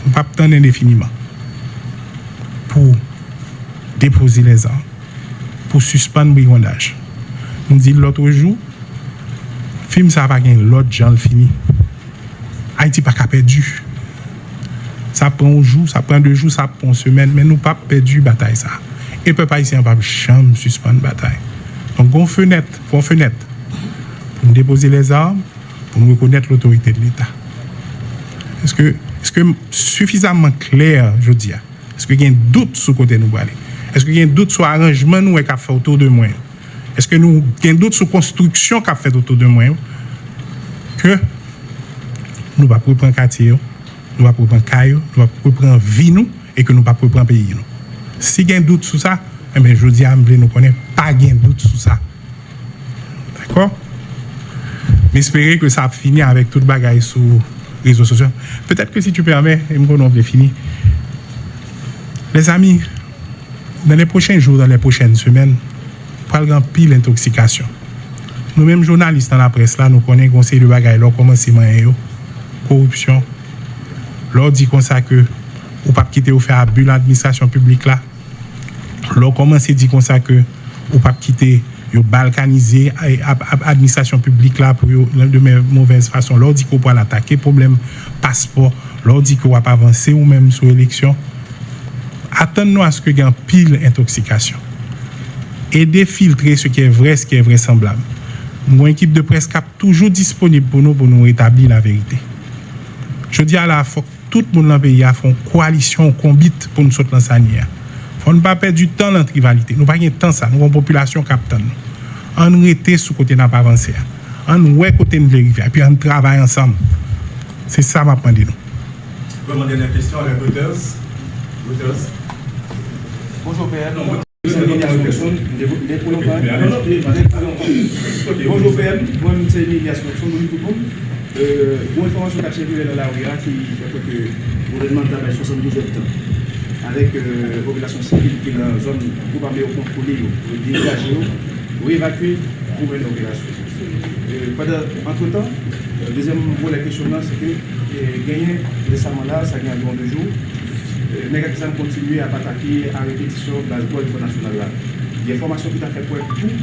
On pas attendre indéfiniment pour déposer les armes, pour suspendre le brigandage. On dit l'autre jour, film ça va gagner l'autre gens le fini. Haïti pas perdu. Ça prend un jour, ça prend 2 jours, ça prend une semaine, mais nous pas perdu bataille ça. Et peuple haïtien pas jamais suspendre bataille. Donc on fenêtre pour nous déposer les armes, pour nous reconnaître l'autorité de l'État. Est-ce que suffisamment clair, je dis, est-ce qu'il y a un doute sur le côté nous aller? Est-ce qu'il y a un doute sur l'arrangement nous qu'a fait autour de moi? Est-ce que nous il y a un doute sur la construction qu'a fait autour de moi? Que nous ne pouvons pas reprendre quartier, nous ne pouvons pas reprendre caillou, nous ne pouvons pas reprendre vie nous et que nous ne pouvons pas reprendre pays nous. Si il y a un doute sur ça, eh bien, je dis à nous ne connaissons pas de doute sur ça. D'accord? Mais espérer que ça a fini avec toute bagaille sur les réseaux sociaux. Peut-être que si tu permets, et on va finir. Les amis, dans les prochains jours, dans les prochaines semaines, on va avoir pile d'intoxication. Nous-mêmes, journalistes dans la presse, là, nous connaissons conseil de bagaille, là, comment c'est moyen, corruption, leur dit comme ça que ou pas quitter ou faire abus l'administration publique là, leur commence à dire comme ça que ou pas quitter yo balkaniser l'administration publique là pour de mauvaise façon, leur dit qu'on peut l'attaquer problème passeport, leur dit qu'on va pas avancer ou même sur élection. Attendons à ce que y ait une pile intoxication. Aider filtrer ce qui est vrai, ce qui est vraisemblable. Mon équipe de presse cap toujours disponible pour nous rétablir la vérité. Je dis à la fois tout le monde dans le pays a fait une coalition, un combat pour nous sortir dans sa nière. Faut ne pas perdre du temps dans la rivalité. Nous pas de temps ça, nous avons une population capitaine. On reste sous côté n'a pas avancé. On ouais côté de vérifier et puis on travaille ensemble. C'est ça m'a demandé nous. Vous demandez une question à Reuters. Bonjour PM. Bonjour PM, moi c'est Emilias bonne information qui a circulé dans la rue qui fait que le gouvernement travaille 72 heures de temps avec la population civile qui est dans la zone pour parler au contrôler, pour dégager, pour évacuer, pour mener l'opération. Entre-temps, le deuxième volet questionnement, c'est que gagner récemment là, ça gagne environ 2 jours. Mais qui ont continué à attaquer à répétition dans le corps national là. Il y a des formations qui ont fait pour tout.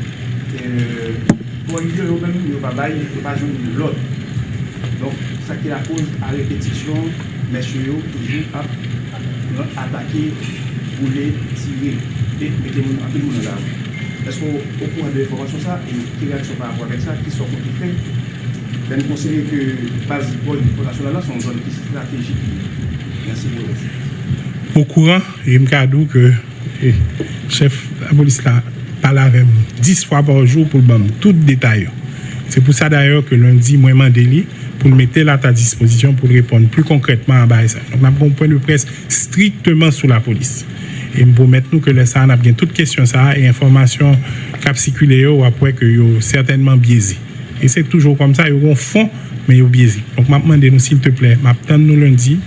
Pour ils eux-mêmes, ils ne peuvent pas jouer l'autre. Donc, ça qui est la cause à répétition, messieurs, toujours à attaquer, rouler, tirer, et mettre un peu de monde là. Est-ce qu'au cours de l'information, ça, et quelle réaction par rapport avec ça, qui sont compliquées, nous considérons que base du corps national là sont une zone stratégique. Merci beaucoup. Au courant, il me cadeau que le chef de la police là parle avec 10 fois par jour pour le tout détail. C'est pour ça d'ailleurs que lundi, moi, je m'ai pour mettre là à ta disposition pour répondre plus concrètement à ça. Donc, nous avons un point de presse strictement sur la police. Et pour mettre nous que le ça, on a bien toutes questions ça et informations qui circulent ou après que yo certainement biaisé. Et c'est toujours comme ça, ils ont fond, mais ils ont biaisé. Donc, je demande nous s'il te plaît, m'attendre nous lundi.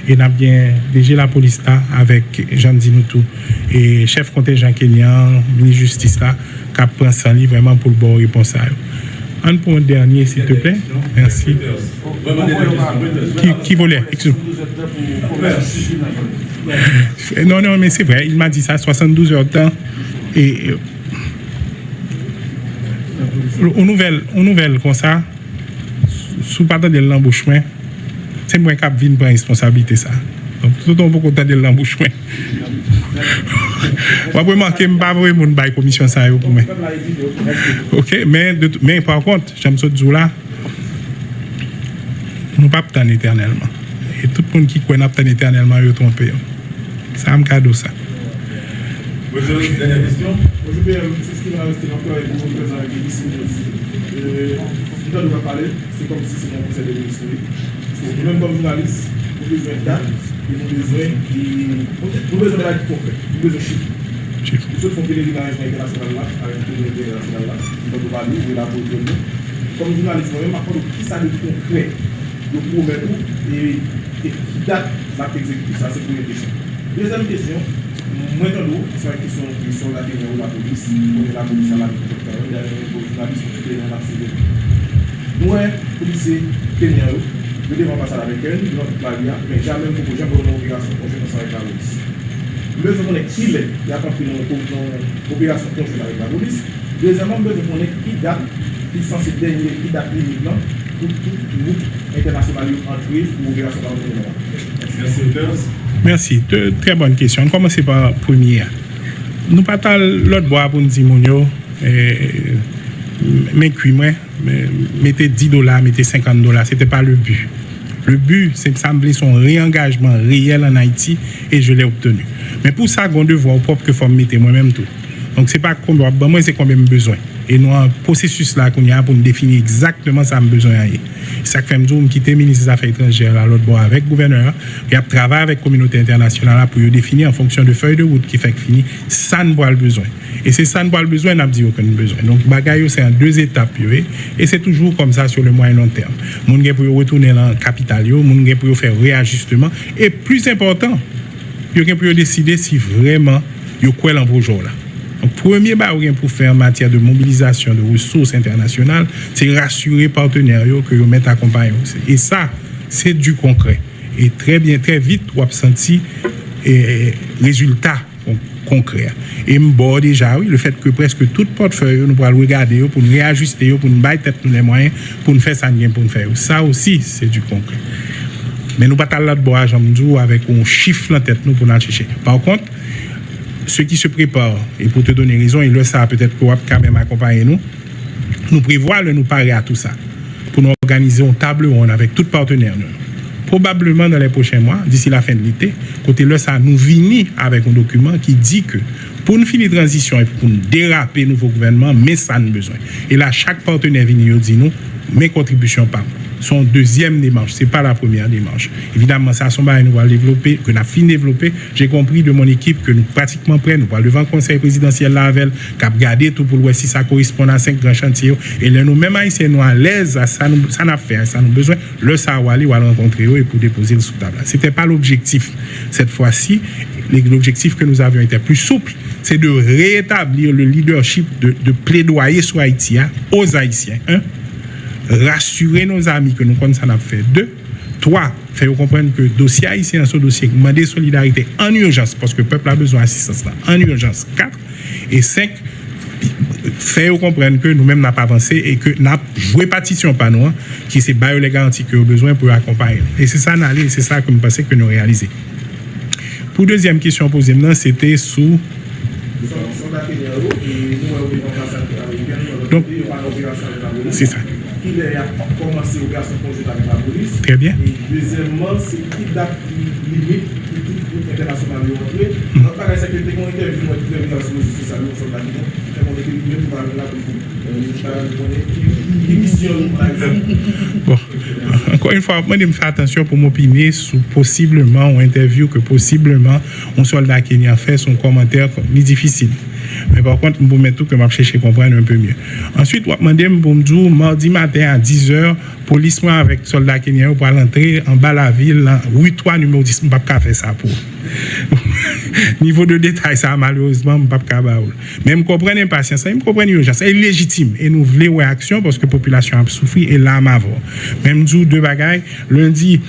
Et nous avons bien déjà la police là avec Jean Dinoutou et chef contingent kenyan, ministre justice là, qui a pris ça vraiment pour le bon réponse à eux. Un point dernier, s'il te plaît. Merci. Qui volait? Non, mais c'est vrai, il m'a dit ça, 72 heures de temps. Et aux nouvelles comme ça, sous partant de l'embauchement, c'est moi qui viens prendre responsabilité ça. Donc tout le monde peut content de l'embauchement. Moi vraiment que me pas vraiment bail commission ça pour moi. OK, mais par contre, j'aime ce jour là. Nous pas attendre éternellement. Et tout le monde qui croit attendre éternellement est trompé. Ça me cadeau ça. Bonjour, dernière question. Bonjour, c'est ce qui va rester encore avec vous, présent avec les quand on va parler, c'est comme si c'était un conseil de ministre. Même comme journaliste, vous avez besoin de dates, vous avez besoin de la concrète, vous avez besoin de chiffres. Nous autres font pèlerinage international là, avec le pèlerinage international là, nous devons parler, vous l'avez pour comme journaliste, moi-même, apprendre qui ça de concret, de promettre et qui date la exécution. Ça, c'est pour une question. Deuxième question, maintenant, c'est une question sur la dernière ou la police, on est la police à la journaliste, on est la civile. Nous, policiers kenyans, nous devons passer avec elle, notre barrière, mais jamais nous pouvons pour une opération conjointe avec la police. Nous devons connaître qui est, il y a pas pris une opération conjointe avec la police. Deuxièmement, nous devons connaître qui date, qui est censé dernier, qui date limite pour tout groupe international entrer pour opération par le. Merci. Très bonne question. On commence par la première. Nous partons l'autre bois pour nous dire, mais mettez $10, mettez $50. Ce n'était pas le but. Le but, c'est de sembler son réengagement réel en Haïti et je l'ai obtenu. Mais pour ça, on doit voir au propre que faut mettre moi-même tout. Donc, c'est pas combien, moi, c'est combien de besoin. Et nous, un processus là qu'on a pour nous définir exactement ça me besoin. Ça fait que je quitte le ministre des Affaires étrangères à l'autre bord avec le gouverneur, et travailler avec la communauté internationale pour définir en fonction de feuille de route qui fait que fini, ça ne voit le besoin. Et c'est ça ne voit le besoin, n'a dit aucun besoin. Donc, bagaille, c'est en 2 étapes, et c'est toujours comme ça sur le moyen long terme. Moun gen pour retourner dans la capitale, moun gen pour faire réajustement, et plus important, yo gen pour décider si vraiment yo quoi dans projet là. Donc, premier barrière pour faire en matière de mobilisation de ressources internationales, c'est rassurer les partenaires que vous mettez à accompagner. Et ça, c'est du concret. Et très vite, on a senti résultat concret. Et bon, déjà, oui, le fait que presque tout portefeuille, nous pourrons le regarder, pour nous réajuster, pour nous battre tête nous les moyens, pour nous faire ça, pour nous faire. Ça aussi, c'est du concret. Mais nous ne pouvons pas là de bois, avec un chiffre en tête nous pour nous chercher. Par contre, ceux qui se préparent, et pour te donner raison, ils le savent peut-être qu'on va quand même accompagner nous prévoit de nous parer à tout ça, pour nous organiser un table ronde avec tous les partenaires. Probablement dans les prochains mois, d'ici la fin de l'été, côté là, ça nous finit avec un document qui dit que pour nous finir la transition et pour nous déraper le nouveau gouvernement, mais ça nous besoin. Et là, chaque partenaire vient nous dire nous, mes contributions par son deuxième démarche, ce n'est pas la première démarche. Évidemment, ça, nous va développer, que nous avons fini de développer. J'ai compris de mon équipe que nous pratiquement prêts, nous allons devant le conseil présidentiel là avec, qui a regardé tout pour voir si ça correspond à 5 grands chantiers. Et là, nous, même haïtiens, nous à l'aise, ça n'a fait, ça nous besoin, le savoir, ou à rencontrer et pour déposer le sous-table. Ce n'était pas l'objectif. Cette fois-ci, l'objectif que nous avions était plus souple, c'est de rétablir le leadership de plaidoyer sur Haïti aux Haïtiens. Rassurer nos amis que nous connaissons, ça n'a fait 2. 3, faire comprendre que le dossier haïtien, ce dossier, demander solidarité en urgence, parce que le peuple a besoin d'assistance là, en urgence. 4. Et 5, faire comprendre que nous-mêmes n'avons pas avancé et que nous avons joué partition par nous, qui c'est les garanties que nous avons besoin pour accompagner. Et c'est ça, c'est ça que nous pensons que nous réalisons. Pour deuxième question posée, c'était sous. Donc, c'est ça. Il a commencé l'opération conjointe avec la police. Très bien. Et deuxièmement, c'est qui date limite pour tout groupe international de rentrer. Donc, par exemple, c'est qu'on interview avec les relations sociales, nous sommes là-dedans. On était libre pour parler là pour l'émission, par exemple. Bon, encore une fois, moi, je me fais attention pour m'opiner sur possiblement une interview que possiblement un soldat kenyan a fait son commentaire difficile. Mais par contre, je vais tout que je cherche à comprendre un peu mieux. Ensuite, je vais demander, mardi matin à 10h, police avec soldats kenyans pour entrer en bas de la ville, rue 3, numéro 10. Je ne peux pas faire ça pour. Niveau de détail, ça, malheureusement, je ne peux pas faire. Mais je comprends l'impatience, je comprends l'urgence. C'est légitime. Et nous voulons une action parce que la population a souffert et là, même deux bagailles. Lundi,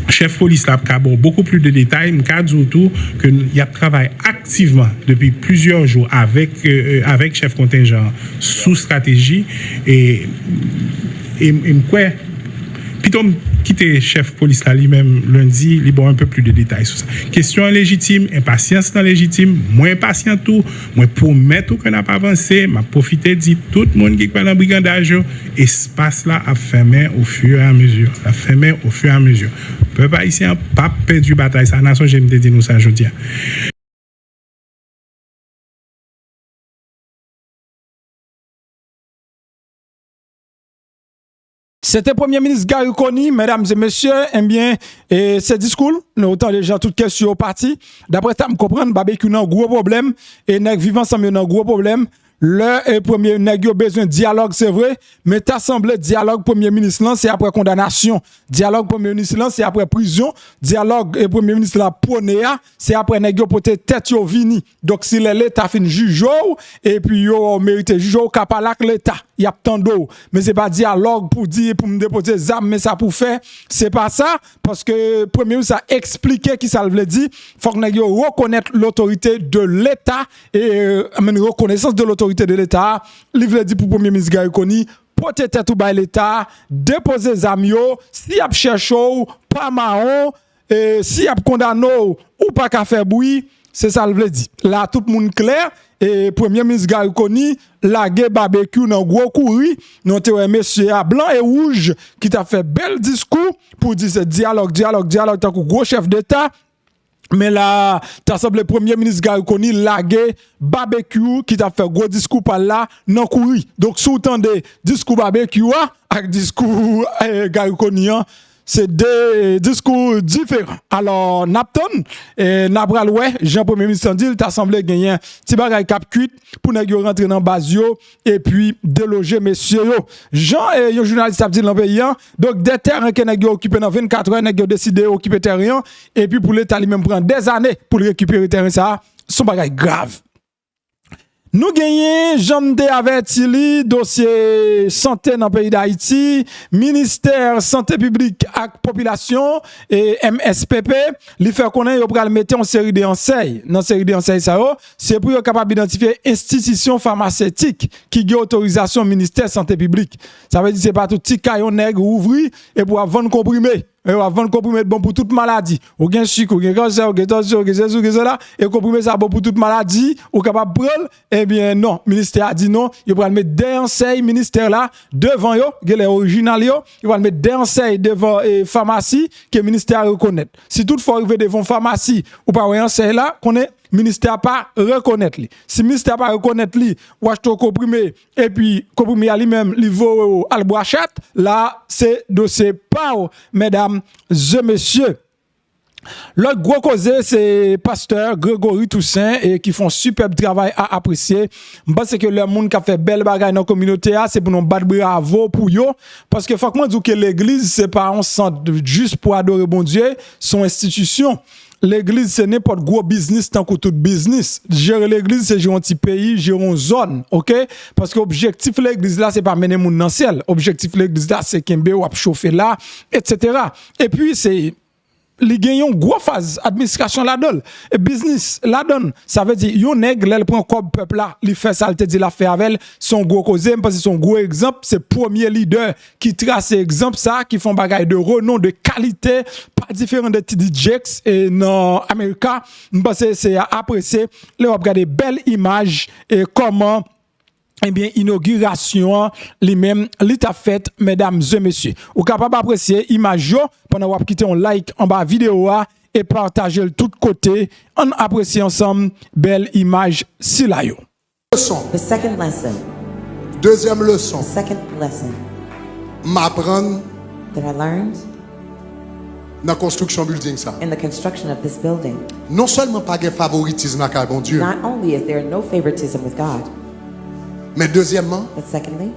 chef police là a beaucoup plus de détails. Je cadre autour que il a travaillé activement depuis plusieurs jours avec chef contingent sous stratégie et quoi plutôt quitter chef police là lui-même lundi il bon un peu plus de détails sur ça. Question légitime, impatience non légitime, moins impatient tout, moins promet tout qu'on n'a pas avancé, m'a profité dit tout le monde qui croit dans brigandage espace là a fermé au fur et à mesure, peuple haïtien pas perdu bataille ça nation j'aime te dire nous ça aujourd'hui. C'était Premier ministre Gary Coney, mesdames et messieurs. Eh bien, ce discours, nous autant les gens toutes questions au parti. D'après ça, me comprendre, barbecue n'a un gros problème et nèg vivant ensemble n'a un gros problème. Le premier nèg yo besoin de dialogue, c'est vrai, mais t'as semblé dialogue premier ministre là, c'est après condamnation. Dialogue premier ministre là, c'est après prison. Dialogue et premier ministre là ponéa, c'est après nèg yo pote tête yo vini. Donc si l'état fin juge et puis yo mérite juge au capalak l'état. Il y a tant d'eau, mais c'est pas dialogue pour dire pour me déposer des armes, mais ça pour faire, c'est pas ça parce que premier ministre a expliqué qui ça veut dire, faut que nèg yo reconnaître l'autorité de l'état et une reconnaissance de l'autorité de l'état. Il veut dire pour premier ministre Gary Coney porter tête ou ba l'état, déposer des armes yo, si a cherché pas marron et si a condamné ou pas qu'à faire bruit, c'est ça le veut dire. Là tout le monde clair. Et premier ministre Gary Coney lagué barbecue dans gros courri non te monsieur à blanc et rouge qui t'a fait bel discours pour dire ce dialogue tant que gros chef d'état. Mais là, t'as semblé premier ministre Gary Coney lagué barbecue qui t'a fait gros discours par là non courri. Donc sous-tendez discours barbecue avec discours Gary Coney c'est des discours différents. Alors, Napton, Nabral, ouais, Jean-Premier ministre dit, il t'a semblé gagner un petit bagay cap cuit pour nèg yo rentrer dans base yo et puis déloger messieurs yo. Jean et yo journaliste a dit dans pays donc des terrains que nèg yo occupé dans 24 heures, nèg yo décidé occuper terrain et puis pour l'état lui-même prend des années pour récupérer terrain ça, son bagay grave. Nous gagnons, j'en ai averti li, dossier santé dans le pays d'Haïti, ministère santé publique et population et MSPP, li fait connaître yo pral mettre en série d'enseignes. Dans série d'enseignes ça c'est pour yo capable d'identifier institution pharmaceutique qui a autorisation ministère santé publique. Ça veut dire c'est pas tout petit caillon nègre ouvri et pour vendre comprimé. Et on va vendre comprimé bon pour toute maladie. Ou gen sucre, ou gen cancer, ou gen tension, ou gen ceci, ou gen cela, et comprimé ça bon pour toute maladie, ou capable prendre, eh bien non, ministère a dit non, il va mettre des enseignes ministère là devant yo, les original yo, il va mettre des enseignes devant pharmacie que ministère reconnaît. Si toutefois arriver devant pharmacie ou pas un enseigne là, qu'on est ministère pas reconnaître li. Si ministère pas reconnaître li, ou acheter comprimé et puis comprimé à lui-même li vaut al boachat, là c'est dossier pas mesdames et messieurs. L'autre gros cause c'est pasteur Grégory Toussaint et qui font superbe travail à apprécier. Je pense que le monde qui a fait belle bagaille dans la communauté c'est pour nous battre bravo pour eux parce que faut que moi dire que l'église c'est pas un centre juste pour adorer bon Dieu, son institution. L'église, c'est n'importe gros business tant que tout business. Gérer l'église, c'est gérer un petit pays, gérer une zone, ok? Parce que l'objectif de l'église là, c'est pas mener moun dans le ciel. L'objectif de l'église là, c'est qu'un ou chauffer là, etc. Et puis, c'est li gen yon gros phase administration la donne et business la donne ça veut dire yon nèg l'elle prend comme peuple là li fait ça te dit la fait avec son gros cause parce que son gros exemple c'est premier leader qui trace exemple ça qui font bagaille de renom de qualité pas différent de TD Jakes et dans Amérique parce que c'est apprécier les regarder belle image et comment eh bien, inauguration, lui-même, l'état fait, mesdames et messieurs. Ou capable d'apprécier l'image pendant que vous quittez un like en bas vidéo et partager le tout côté. On apprécie ensemble belle image si la yo. Leçon. The second lesson. Deuxième leçon. The second lesson M'apprendre that I learned dans la construction building ça. in the construction of this building. Non seulement pas de favoritisme avec bon Dieu, Not only is there no favoritism with God, mais deuxièmement, but secondly,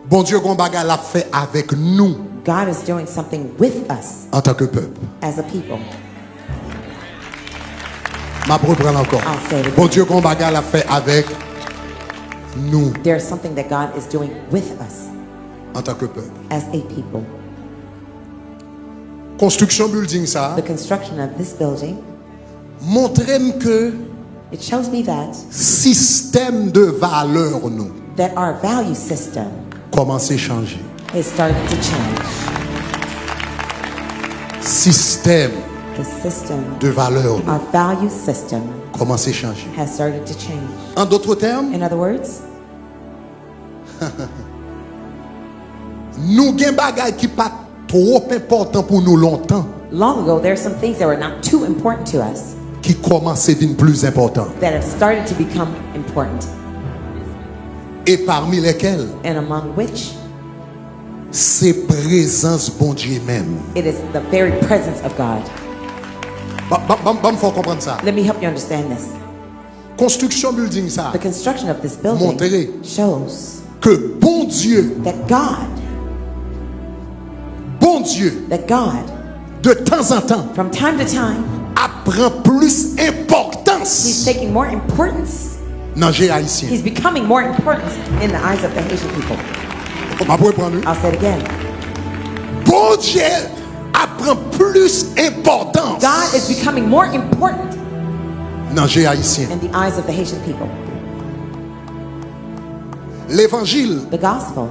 bon Dieu gon bagay l'a fait avec nous God is doing something with us en tant que peuple. as a people. Ma reprendre encore. I'll say it again. Bon Dieu gon bagay l'a fait avec nous There's something that God is doing with us en tant que peuple. as a people. Construction building ça The construction of this building, montre que it shows me that système de valeur nous that our value system commence à changer. is starting to change. Système The system, de valeur nous our value system, commence à changer. has started to change. En d'autres termes, In other words, nous gen bagay qui pas trop important pour nous longtemps long ago, there are some things that were not too important to us qui commencent à devenir plus important. that have started to become important, Et parmi lesquels, and among which c'est présence bon Dieu même. it is the very presence of God. Faut comprendre ça. Let me help you understand this. Construction building ça The construction of this building Montrer. shows que bon Dieu, that God, de temps en temps, from time to time, apprend plus He's importance taking more importance. dans les haïtiens. He's becoming more important in the eyes of the Haitian people. Ma pour prendre. I'll say it again. Bon Dieu apprend plus importance God is becoming more important dans les haïtiens. in the eyes of the Haitian people. L'évangile The gospel,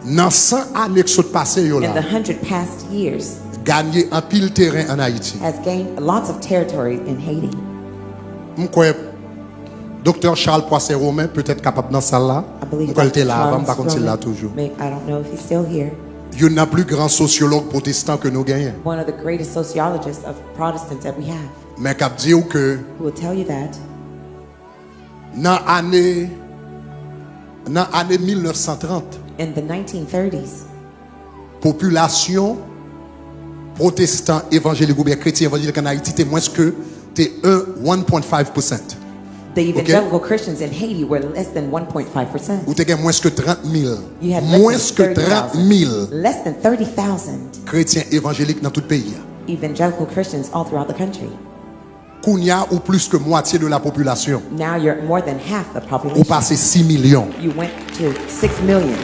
dans 100 années que sont passées yo in the là, 100 past years, gagné un pile terrain en Haïti. has gained lots of territory in Haiti. M'kwe Docteur Charles Poisset Romain peut-être capable dans salle là. I believe M'kwe était Dr. là avant, par contre il là Roman, toujours. I don't know if he's still here. Il y a un plus grand sociologue protestant que nous gagnons. One of the greatest sociologists of Protestants that we have, Mais cap dit que who will tell you that dans l'année 1930, in the 1930s, population protestant évangélique ou bien chrétien évangélique en Haïti était moins que 1.5%. the evangelical Christians in Haiti were less than 1.5%. Ou te gen moins que 30 000. You had Moins less que than 30 30,000. 000 Less than 30,000 chrétiens évangéliques dans tout le pays. evangelical Christians all throughout the country. Kounia ou plus que moitié de la population. Now you're more than half the Ou population. passé 6 millions. You went to 6 million.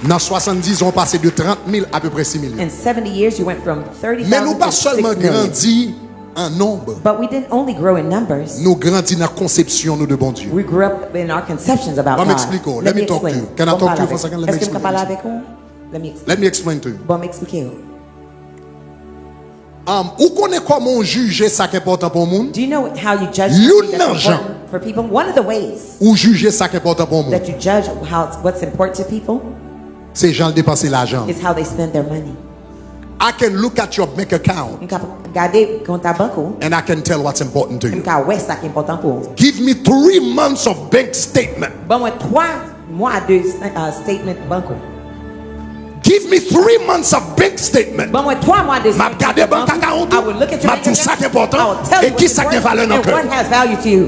Dans 70, on passé de 30 000 à peu près 6 millions. In 70 years, you went from 30,000 Mais nous pas to 6 seulement million. grandi en nombre. But we didn't only grow in numbers. Nous grandis dans la conception nous de bon Dieu. We grew up in our conceptions about Bon, God. m'explique. Let me talk to you. Can I talk to you for a second? Let me Est-ce que je peux explain. parler avec vous? Let me explain. Let me explain to you. Bon, m'expliquer. Ou connaît comment juger ça qui est important pour le monde? Do you know how you judge You something that's know, important for people? One of the ways Ou juger ça qui est important pour le monde? that you judge what's important to people C'est gens dépenser l'argent. is how they spend their money. I can look at your bank account Vous regardez compte à banque, and I can tell what's important to vous you. regardez ça qui est important pour vous. Give me 3 months of bank statement. Bon, moi, 3 mois de statement banco. Give me 3 months of bank statement. Bon, moi, 3 mois de M'a regardé bank account. I will look at your M'a bank tout ça qui est account. important. I will tell Et you qui what's ça qui est important valeur dans and le cœur. what has value to you.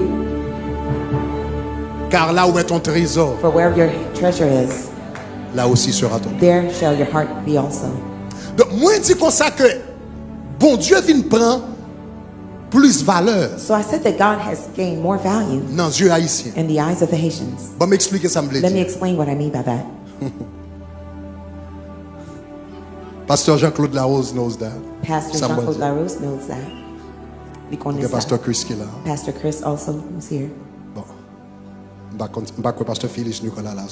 Car là où est ton trésor, For where your treasure is, là aussi sera ton. there shall your heart be also. Donc moi je dis comme ça que bon Dieu vient prendre plus valeur So I said that God has gained more value dans les yeux haïtiens. in the eyes of the Haitians. Bon m'expliquer ça me veut Let me dire. explain what I mean by that. Pasteur Jean-Claude Larose knows that. Pastor Ça me Jean-Claude dit. Larose knows that. Il connaît Il y a ça. Pasteur Chris qui est là. Pastor Chris also was here. Bon. Je ne sais Pasteur Félix Nicolas là.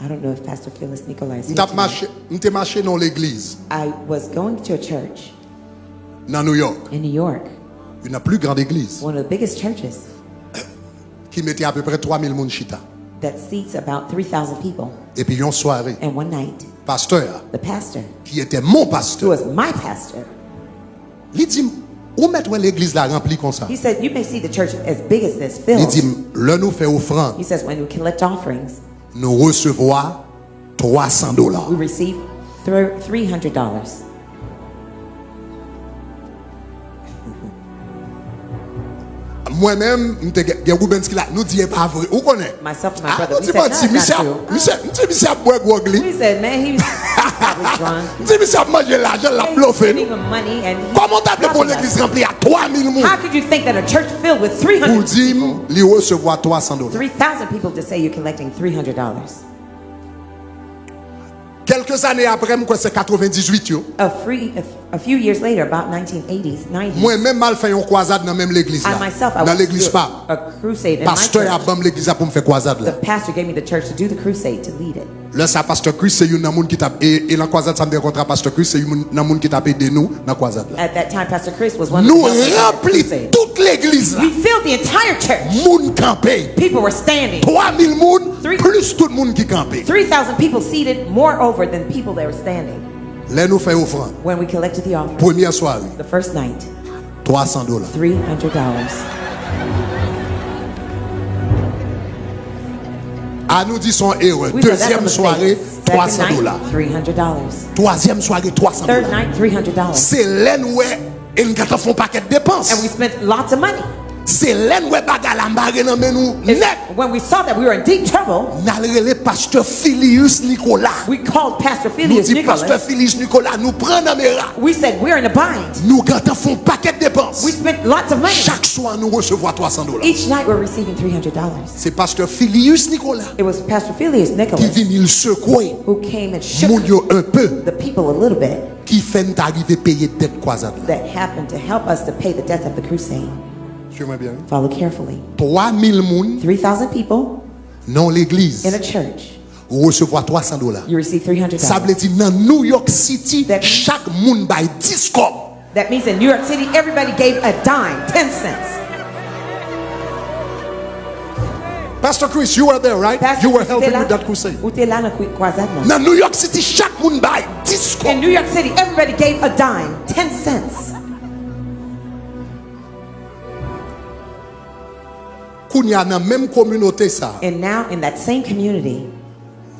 I don't know if Pastor Phyllis Nicolai is here Je tonight. marché dans l'église I was going to a church dans New York. in New York, Une plus grande église one of the biggest churches qui mettait à peu près 3000 personnes chita. that seats about 3,000 people. Et puis une soirée, And one night, pasteur the pastor, qui était mon who pasteur, was my pastor, il dit où mettre l'église là remplie comme ça. he said, you may see the church as big as this Il filled. dit là nous fait offrande, He says, when we collect offerings, nous recevons $300. we receive $300. Moi-même, nous disons pas vrai. Vous connaissez? Myself and my Ah, brother, on we dit said, pas, no, si it's not monsieur true. monsieur a boire gogli. We said, man, he was probably drunk. Si monsieur a mangé l'argent, la He's bluffé. spending the money and he's Comment t'as fait pour robbing us. l'église remplie à 3000 How personnes? could you think that a church filled with Pour 300 dire, people, il recevoir $300. 3,000 people to say you're collecting $300? Quelques années après, moi, c'est 98 yo. A few years later, about 1980s, 90s, Moi-même mal fait une croisade dans même l'église I là. myself, I Dans went l'église to pas. a crusade in my Pasteur a church. bam l'église là pour me faire croisade The là. pastor gave me the church to do the crusade, to lead it. Là ça pasteur Chris c'est une monde qui t'a et la croisade ça me rencontre pasteur Chris c'est une monde qui t'a aidé nous dans croisade là. At that time, Pastor Chris was one of Nous the pastors at the remplis crusade. toute l'église là. We filled the entire church. Moun campé. People were standing. 3000 moun Three- plus tout le monde qui campé. 3,000 people seated, more over than people that were standing. Là nous fait offrande. When we collected the offering, Première soirée, the first night, $300. $300. À nous dit son erreur. We said, that's a Deuxième mistake. soirée, Second $300. night, $300. Troisième soirée, $300. Third night, $300. C'est là où et nous avons fait un paquet de dépenses. And we spent lots of money. C'est là où bagala mbare nan men nous It's- net. When we saw that we were in deep trouble, Nalrele pasteur Filius Nicolas. we called Pastor Nous Phileas dit pasteur Nicholas. Filius Nicolas nous prend dans mes rats. We said, we're in a bind. Nous avons fait un paquet de dépenses. We spent lots of money. Chaque soir nous recevons $300. Each night we're receiving $300. C'est pasteur Filius Nicolas It was Pastor Phileas qui Nicholas vient il secouer who came and shook moun yo un peu the people a little bit qui fait nous arriver payer dette croisade là. that happened to help us to pay the debt of the crusade. Suis-moi bien. Follow carefully. 3000 moun 3,000 people dans l'église in a church. recevoir $300. You receive $300. Ça veut dire dans New York City That- chaque moun bay 10 cob. That means in New York City, everybody gave a dime, 10 cents. Pastor Chris, you were there, right? Pastor You were Chris, helping t'es là? with that crusade. Ou t'es là dans la croisade, non? Dans New York City, chaque moun bay 10 In cob. New York City, everybody gave a dime, 10 cents. Kounya dans même communauté ça, And now in that same community,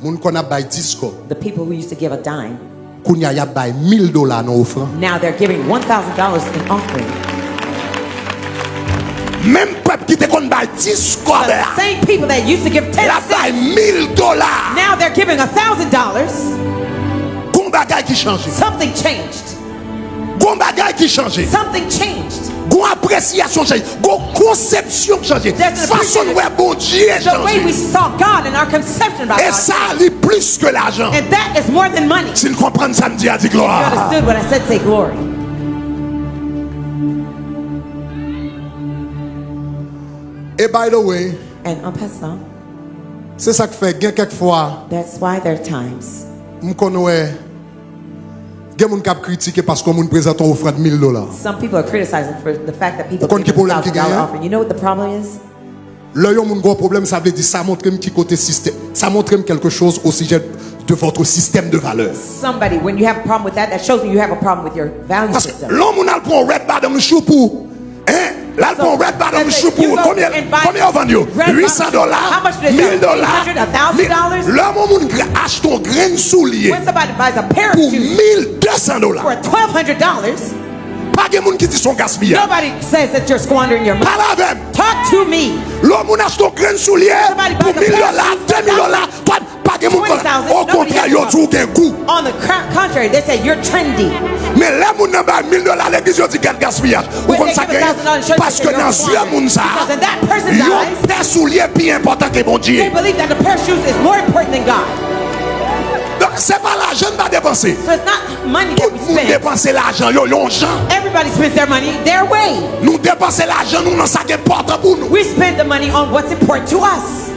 moun kon a bay 10 cob. the people who used to give a dime, Kounya y a bay $1000 dans offrande. now they're giving $1,000 in offering. Même peuple qui te kon bay 10 cob. The same people that used to give 10 La bay cents, $1000. now they're giving $1,000. Gon bagay qui change. Something changed. Gon bagay qui change. Something changed. Gon appréciation change, gon conception change, There's an façon appreciation. ouais bon Dieu The way we change. saw God and our conception about Et God. ça est plus que l'argent. And that is more than money. Si nous comprenons ça, me dit à dire If you gloire. understood what I said, say glory. Et by the way, And en passant, c'est ça que fait gain quelquefois that's why there are times me connais gen moun k'ap critiquer parce que moun présente une offrande $1000. some people are criticizing for the fact that people Vous connaissez give le problème qui $1,000 gagne? offering. You know what the problem is? Là yon moun gros problème, ça veut dire ça montre qui côté système, ça montre quelque chose au sujet de votre système de valeurs. Somebody, when you have a problem with that, that shows me you have a problem with your value Parce que system. l'homme on a prend red bottom shoe pour hein, là So, prend red bottom let's say shoe you pour go combien and buy on vend yo? red $800, bottom shoe. How much do they sell? $1000, $800, $1,000? l'homme on achète un grain de soulier When somebody buys a pair of pour shoes $1,200. for $1,200, Pas de monde qui dit son gaspillage. nobody says that you're squandering your money. Pas la même. Talk to me. L'homme on achète un grain de soulier Somebody pour buys a pair of $1,000, $2,000. Toi pas de monde. 20,000, Au contraire, yo tout gain goût. On the contrary, they say you're trendy. Mais là, mon n'a pas $1,000, l'église yo dit qu'elle gaspillage. Ou When comme they ça give $1,000 church, parce they que say dans you're ce monde ça, Because in that person's yo eyes, paire soulier plus important que bon Dieu. they believe that the pair of shoes is more important than God. Donc c'est pas l'argent qu'on va dépenser. So it's not money Tout that le we monde spend. dépense l'argent, yo gens. Everybody spends their money their way. Nous dépenser l'argent, nous dans ça qui est important pour nous. We spend the money on what's important to us.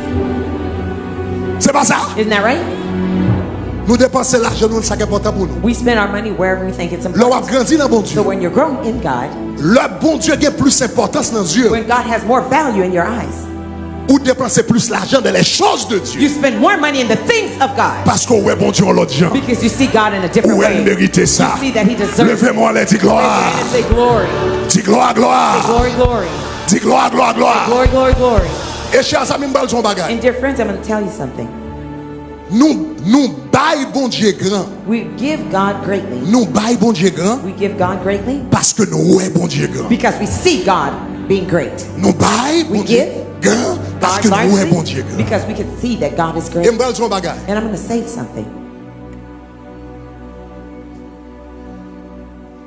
C'est pas ça? Isn't that right? Nous dépenser l'argent, nous dans ça qui est important pour nous. We spend our money wherever we think it's Là on important. grandit dans bon Dieu. So when you're growing in God, Le bon Dieu a plus d'importance dans Dieu. when God has more value in your eyes, Ou dépenser plus l'argent dans les choses de Dieu. you spend more money in the things of God Parce que ouais bon Dieu en l'autre gens. because you see God in a different Où elle way. méritait ça. You see that He deserves it. Levez-moi les dis gloire. And say glory, Dis gloire, gloire. glory, glory, Dis gloire, gloire, gloire. glory, glory, glory. Et chers amis, m'bal son bagay. And dear friends, I'm going to tell you something. Nous bail bon Dieu grand. We give God greatly. Nous bail bon Dieu grand We give God greatly parce que nous ouais bon Dieu grand. because we see God being great. Nous bail bon We Dieu give grand parce God que nous ouais bon largely Dieu grand. because we can see that God is Et great. m'bal son bagay. And I'm going to say something.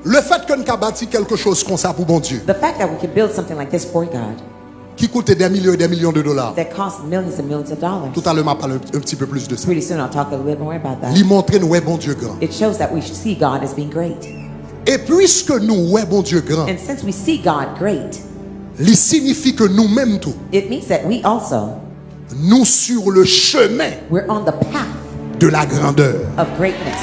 Le fait que nous avons bâti quelque chose comme ça pour bon Dieu, The fact that we can build something like this for God qui coûte des millions et des millions de dollars. that costs millions and millions of dollars. Tout à l'heure, m'a parlé un petit peu plus de ça. Pretty soon I'll talk a little bit more about that. Lui montrer nous ouais bon Dieu grand. It shows that we see God as being great. Et puisque nous ouais bon Dieu grand, And since we see God great, il signifie que nous-mêmes tout, it means that we also, nous sur le chemin we're on the path de la grandeur. of greatness.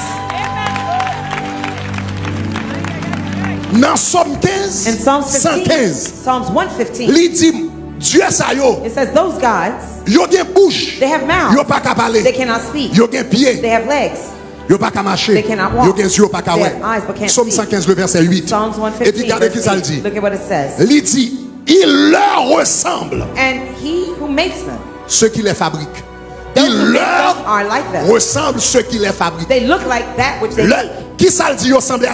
Dans Somme In 15, Psalms 15, 115, Psalms 115, il dit, Dieu ça yo, it says those gods, yo gen bouche, they have mouths, yo pas qu'à parler, they cannot speak, yo gen pied, they have legs, yo pas qu'à marcher, they cannot walk, yo gen yeux pas qu'à they ouais. have eyes but can't Somme see. 115 le verset 8. Psalms Et puis 115, regardez qui verse ça le 8. dit. Look at what it says. Il dit, il leur ressemble And he who makes them, ceux qui les fabriquent. those Il who make leur them are like them. ressemble ceux qui les fabriquent. They look like that which they make. Qui ça le dit, yo semblé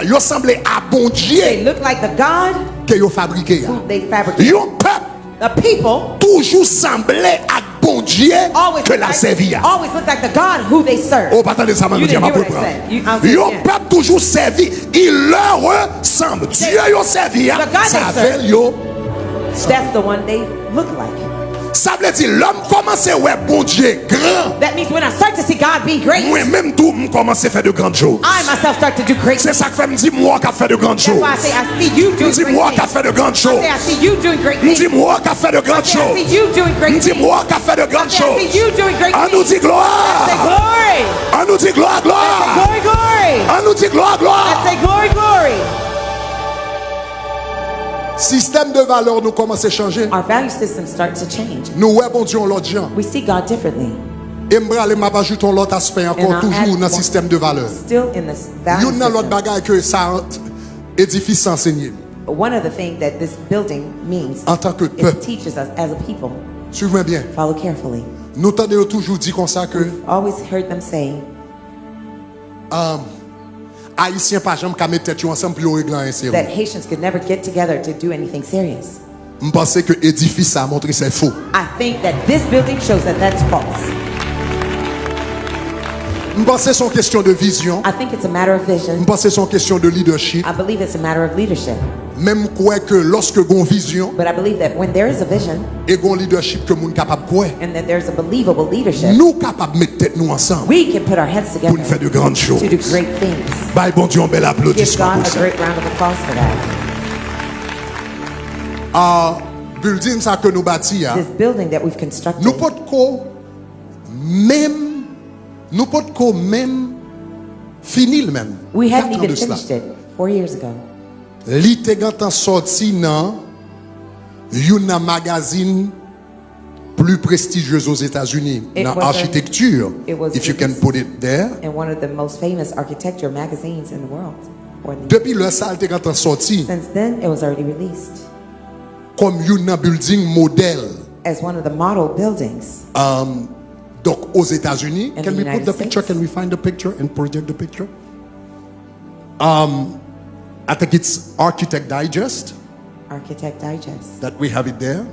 à bon Dieu They look like the God que yo fabriqué. who they fabricate. Yo peuple The people toujours semblé à bon Dieu always que look, la servi. always look like the God who they serve. Oh, pas attendez ça, You didn't hear what I comprendre. said. I'll say it Yo again. peuple toujours servi, il leur ressemble. Dieu yo servi, The God ça they serve. fait yo. That's the one they look like. Ça veut dire l'homme commence à ouais bon Dieu grand. That means when I start to see God being great, Moi même tout me commence à faire de grandes choses. I myself start to do great C'est things. ça que fait me dit moi qui fait de grandes That's choses. why I say I see you Me doing dit great moi qui things. fait de grandes I choses. say I see you doing great Me things. dit moi qui fait de grandes I say I choses. see you doing Me great dit things. moi qui fait de grandes I say I choses. see you doing great On nous things. dit I say gloire. glory. On nous dit gloire, I say gloire. glory, glory. On nous dit gloire, I gloire. say glory, glory. Système de valeurs nous commence à changer. Our value system starts to change. Nous ouais bon Dieu en l'autre gens. We see God differently. Et m'brale m'a ajouté un autre aspect And encore I'll toujours add dans le one. système de valeurs. Still in this value Yon nan l'autre system. bagaille que ça édifice enseigné. One of the things that this building means En tant que it peuple. teaches us as a people. Suivez bien. Follow carefully. Nous t'avons toujours dit comme ça que Always heard them say Haïtiens pas jamais qu'à mettre tête ensemble pour régler un sérieux. that Haitians could never get together to do anything serious. Je pense que édifice a montré c'est faux. I think that this building shows that that's false. Je pense que c'est une question de vision. I think it's a matter of Je vision. pense que c'est une question de leadership. I believe it's a matter of leadership. Même quoi que lorsque une vision But I believe that when there is a vision et un leadership que moun capable quoi, and that there's a believable leadership, nous capables mettre tête nous ensemble we can put our heads pour nous faire together de grandes choses. to do great things. Bye bon Dieu, un bel Give applaudissement God pour a ça. great round of applause for that. Building ça que nous bâtis, This building that we've constructed, nous pas même finir même. we hadn't 4 ans even de cela. finished it 4 years ago. Li te gantan sorti nan yon nan magazine plus prestigieux aux États-Unis It dans was architecture, it was if you can put it there. In one of the most famous architecture magazines in the world. Or in the- Depuis le salle te gantan sorti Since then, it was already released comme yon nan building modèle as one of the model buildings. donc aux États-Unis. In Can the we put United the picture? States. Can we find the picture and project the picture? I think it's Architect Digest Architect Digest. that we have it there.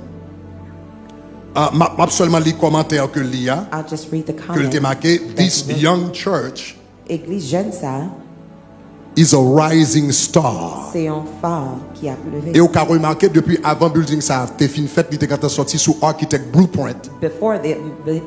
M'a seulement les commentaires que l'il y a. I'll just read the Que comment. le marqué, this That's- young church Église jeune ça, is a rising star. c'est un phare qui a levé. Et au cas remarqué depuis avant building ça t'es fin fait il était quand sorti sous Architect Blueprint, Before the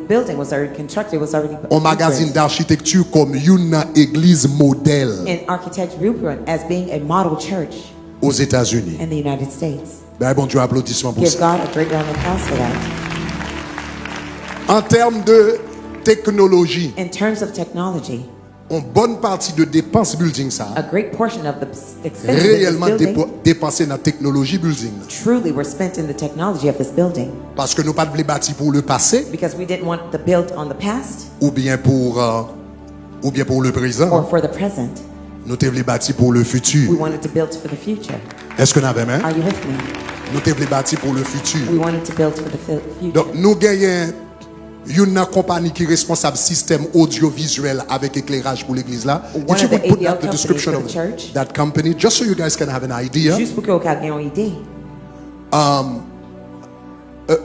building was already constructed, it was already un magazine d'architecture comme une église modèle in Architect Blueprint as being a model church aux États-Unis. in the United States. Ben bon Dieu, applaudissements pour Give ça. God a great round of applause for that. En termes de technologie, In terms of technology, une bonne partie de dépenses building ça a great portion of the expenses of this réellement building dépensé dans la technologie building là. truly were spent in the technology of this building, Parce que nous pas de bâtir pour le passé because we didn't want to build on the past ou bien pour le présent. or for the present. Nous devons bâtir pour le We futur. wanted to build for the future. Est-ce que nous avons Are you with me? Nous devons bâtir pour le futur. We wanted to build for the future. Donc nous gagnons une compagnie qui est responsable système audiovisuel avec éclairage pour l'église là. One If you of the would put ABL that the description companies for of the church. that company, just so you guys can have an idea. Juste pour que vous ayez une idée,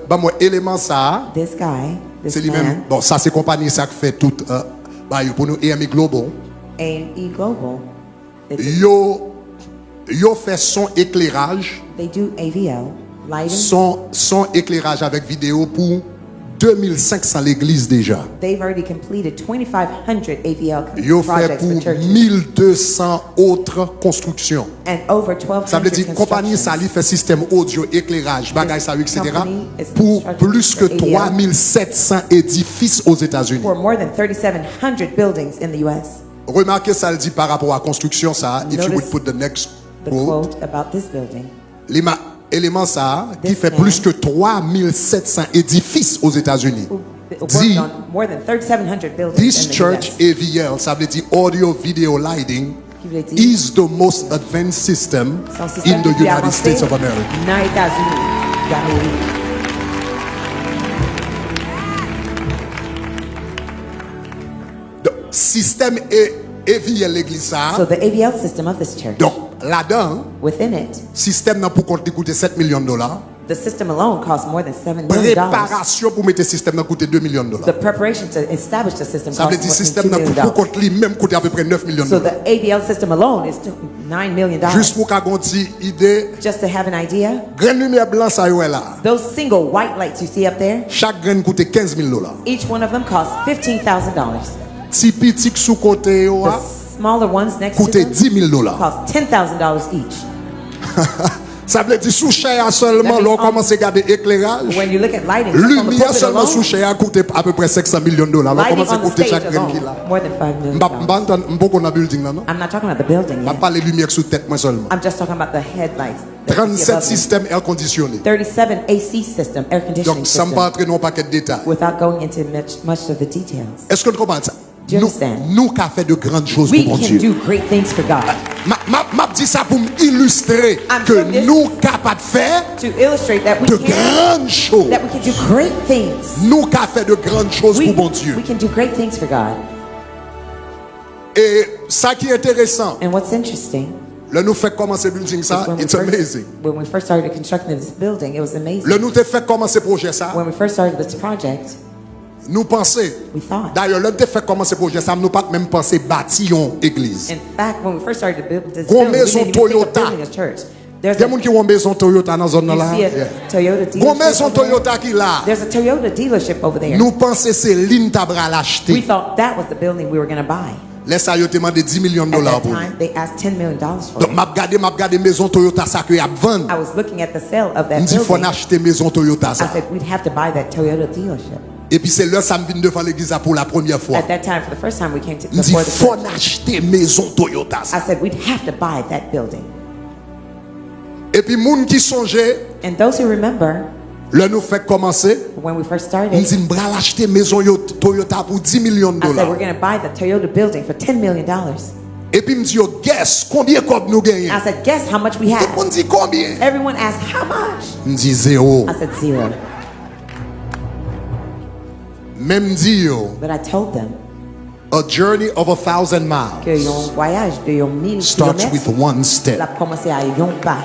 Bah moi élément ça, this guy, this c'est lui-même. man, Bon ça c'est compagnie ça qui fait tout. Bah pour nous AME Global. A&E Global, Yo fait son éclairage, they do AVL, lighting. son éclairage avec vidéo pour 2500 l'église déjà. They've already completed 2,500 AVL Yo fait projects for pour churches 1200 autres constructions. and over 1,200 Ça veut dire compagnie ça lui fait système audio, éclairage, bagage ça etc. pour plus que 3700 édifices aux États-Unis. for more than 3,700 buildings in the U.S. Remarquez ça le dit par rapport à construction ça. If you would Notice put the next The quote, quote about this building. élément ça qui This fait man plus que 3700 édifices aux États-Unis. Worked Dit on more than 3,700 buildings this in the church US. AVL, ça veut dire audio video lighting, Qui veut dire is the most advanced system son système in the le plus United avancé States of America. dans les États-Unis d'Amérique. Donc, système AVL l'église ça. So the AVL system of this church, Donc là-dedans, within it, système nan pour compte coûter 7 millions de dollars. the system alone costs more than $7 million. Préparation pour mettre système nan coûter 2 millions de The dollars. preparation to establish the system Ça veut dire costs système more nan than $2 pour million. compte lui même coûter à peu près 9 millions de So dollars. the AVL system alone is $9 million. Juste pour qu'on ait une idée, Just to have an idea, graine lumière blanc ça yo est là. those single white lights you see up there, Chaque graine coûte 15 000 dollars. each one of them costs $15,000. Si petit sous côté yo The a, smaller ones next to coûte them 10 000 dollars. cost $10,000 each. Ça veut dire sous cher seulement, That means l'on commence à regarder éclairage. When you look at lighting, just on the Lumière pulpit seulement sous alone, cher coûte à peu près 500 millions de dollars. On lighting commence à on the coûter stage chaque graine qui là. alone, more than $5 million. M'pas qu'on a building là non? I'm not talking about the building M'a yet. pas les lumières sous tête moi seulement. I'm just talking about the headlights. that you see 37 above me. systèmes air conditionné. 37 AC system, air conditioning Donc ça me system, pas entrer dans un paquet de détails. without going into much of the details. Est-ce que nous comprenons ça? Do you understand? Nous qui fait de grandes choses We pour mon can Dieu. do great things for God. M'a dit ça pour illustrer I'm que saying this nous capables de faire To illustrate that we de can, grandes choses. that we can do great things. Nous qui fait de grandes choses We, pour mon Dieu. we can do great things for God. Et ça qui est intéressant, And what's interesting le nous fait commencer building is ça, it's amazing. when we first started constructing this building, it was amazing. Le nous te fait commencer projet ça, When we first started this project, Nous pensons. We thought. D'ailleurs, l'on a fait commencer le projet, ça nous pas même pensé bâtir une église. In fact, when we first started to build this Gros building, we maison didn't even think of Toyota. building a church. Il y There's a des gens qui ont une maison Toyota dans la zone you là. see a Yeah. Toyota Gros maison dealership over there? Toyota qui là. There's a Toyota dealership over there. Nous pensons c'est l'île tabra We l'acheter. thought that was the building we were going to buy. Laisse ça, yo te demandé 10 millions de At dollars that pour. time, they asked $10 million for Donc it. m'a regardé maison Toyota ça que y a vendre. I was looking at the sale of that Me dit faut building. acheter maison Toyota I ça. said, we'd have to buy that Toyota dealership. Et puis c'est là ça me vient devant l'église pour la première fois. At that time, for the first time, we came to Me dit before the faut church. acheter maison Toyota I ça. said, we'd have to buy that building. Et puis moun qui songeait, And those who remember, là nous fait commencer, when we first me started, dit m'bral acheter maison Toyota pour 10 millions de I said, dollars. we're going to buy the Toyota building for $10 million. Et puis me dit yo guess combien cob nous gagnons. I said, guess how much we Tout have? le monde dit combien? Everyone asked, how much? Me dit zéro. I said, zero. Même dit yo, But I told them a journey of 1,000 miles que yon voyage de yon 1000 starts with kilomètres, one step. la commencé à yon pas.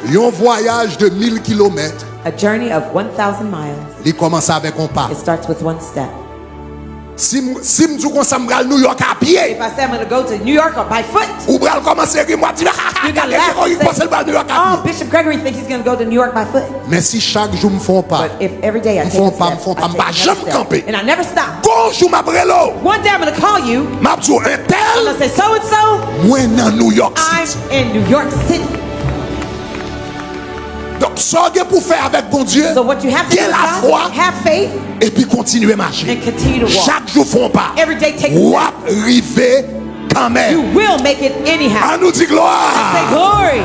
Un voyage de 1000 kilomètres, A journey of 1,000 miles, il commence avec un pas. it starts with one step. Si me dis qu'on s'en New York à pied, If I say I'm going to go to New York or by foot, ou bral commencer à moi dire you're going to laugh il pense and le New York à oh, pied. Bishop Gregory thinks he's going to go to New York by foot. Mais si chaque jour me font pas, But if every day I me take a font pas, step, me font I pas, take pas another jamais step, camper. and I never stop. Bonjour ma brelo, One day I'm going to call you, m'a dit un I'm tel, going to say, so-and-so, moi dans New York I'm City. in New York City. Donc sorgez pour faire avec bon Dieu, So what you have to do Bien is la God, foi. have faith et puis continuer à marcher. and continue to walk. Chaque jour font pas. Every day take a Ou step. arriver quand You même. will make it anyhow. On nous dit Say gloire. glory.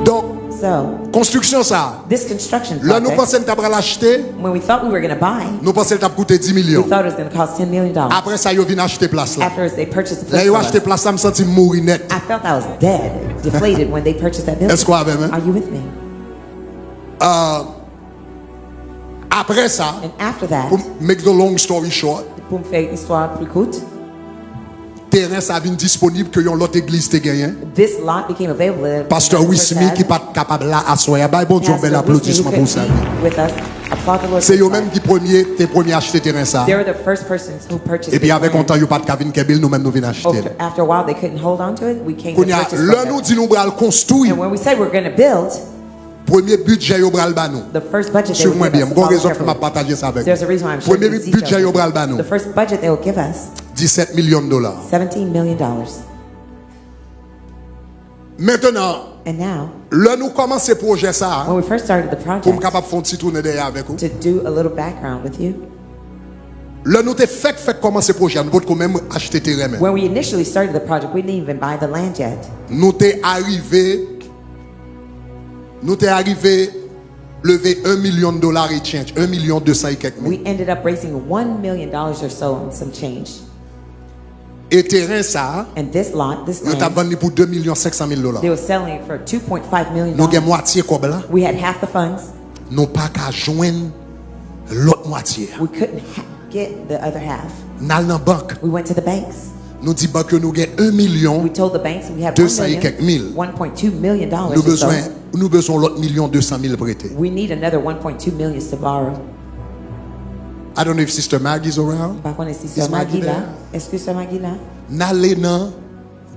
Donc So construction ça. this construction Là nous project, pensons que t'as l'acheter, when we thought we were going to buy, nous pensons que t'as coûté 10 we millions. thought it was going to cost $10 million. Après ça, ils viennent acheter place là. Afterwards, they purchased the Là, place ils ont for acheté us. place, ça me senti mourir net. I felt I was dead, deflated when they purchased that building. Est-ce qu'on avait même? Are you with me? Après ça, And after that, pour make the long story short, pour me faire histoire plus courte, terrain ça vient disponible que yon l'autre église te gagné. this lot became available. at Pasteur the church Wismi had. qui pas capable là à soir. Bah bon Dieu, un bel Pastor applaudissement Wismi, who pour ça. couldn't be with us. Applaud the Lord C'est for eux même that. qui premier acheter terrain ça. They were the first persons who purchased Et puis this avec land. un temps, yo pas de Kevin Kebil, nous même nous venons acheter. After a while, they couldn't hold on to it. We came to Kounya, purchase là from nous them. dit nous bral construire. And when we said we're going to build, Premier budget yo bral ba nous. the first budget they Sur will moi give bien, us, bon follow raison que m'a carefully. partager ça avec. There's a reason why I'm sharing Premier these budget yo bral ba details. nous. The first budget they will give us, 17 millions de dollars. $17 million. Maintenant, And now, là nous commencer projet ça when we first started the pour me project, capable faire un petit tourner derrière avec vous. to do a little background with you, Là nous te fait commencer projet, nous pouvons quand même acheter terrain même. when we initially started the project, we didn't even buy the land yet. Nous t'es arrivé lever $1 million et change, 1 million 200 et quelques mille. We ended up raising $1 million or so and some change. Et terrain ça, And this lot, this nous t'a land, vendu pour $2 500 000. they were selling it for $2.5 million. Nous avons moitié comme là, We had half the funds. nous pas qu'à joindre l'autre moitié. We couldn't get the other half. Nous allons dans la banque, We went to the banks. nous dit banque que nous avons 1 million, We told the banks we had 200 et quelques mille. $1.2 million nous or so. besoin l'autre million 200 000 prêtés. We need another 1.2 million to borrow. I don't know if Sister Maggie's around. Par contre, si Is Sœur Maggie Maggie là, there? est-ce que Sœur Maggie là? N'allez dans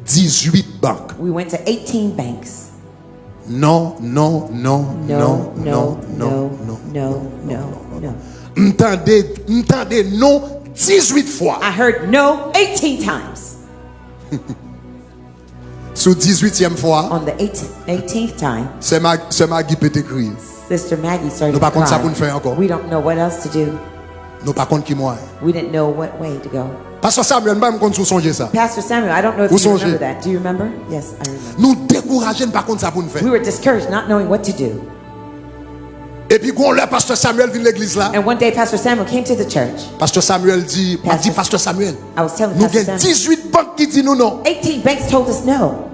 18 banques. We went to 18 banks. Non, non, non, No, non, no, non, no, non. no, no. M'tendez non 18 fois. I heard no 18 times. Sur 18e fois, On the 18th time, c'est Maggie peut écrire. Sister Maggie started Nous to pas contre ça cry. pour nous faire encore. We don't know what else to do. Nous pas contre qui moi. We didn't know what way to go. Pasteur Samuel, pas me contre songer ça. Pastor Samuel, I don't know if Vous you remember songez? that. Do you remember? Yes, I remember. Nous décourager pas contre ça pour nous faire. We were discouraged, not knowing what to do. Et puis quand le pasteur Samuel vient l'église là, And one day, Pastor Samuel came to the church. pasteur Samuel dit, m'a dit pasteur Samuel, I was telling nous Pastor avons Samuel, 18 banques qui disent nous non. 18 banks told us no.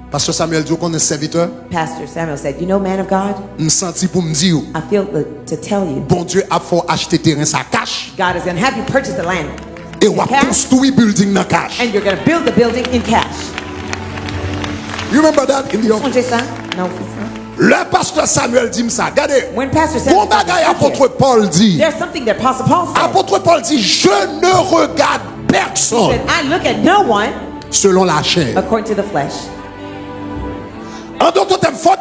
Pasteur Samuel dit qu'on est serviteur, Pastor Samuel said, you know, man of God, me senti pour me dire, I feel to tell you, bon Dieu a fait acheter terrain ça cash God is going to have you purchase the land et in on va cash, construire building dans cash. and you're going to build the building in cash. You remember that in the office? Songez ça? Non, c'est ça. Le pasteur Samuel dit ça. Regardez. When Pastor Bon Samuel bagay said, apôtre Paul dit. there's something that Apostle Paul said. Apôtre Paul dit, je ne regarde He personne said, I look at no one selon la chair. according to the flesh. En d'autres termes, faut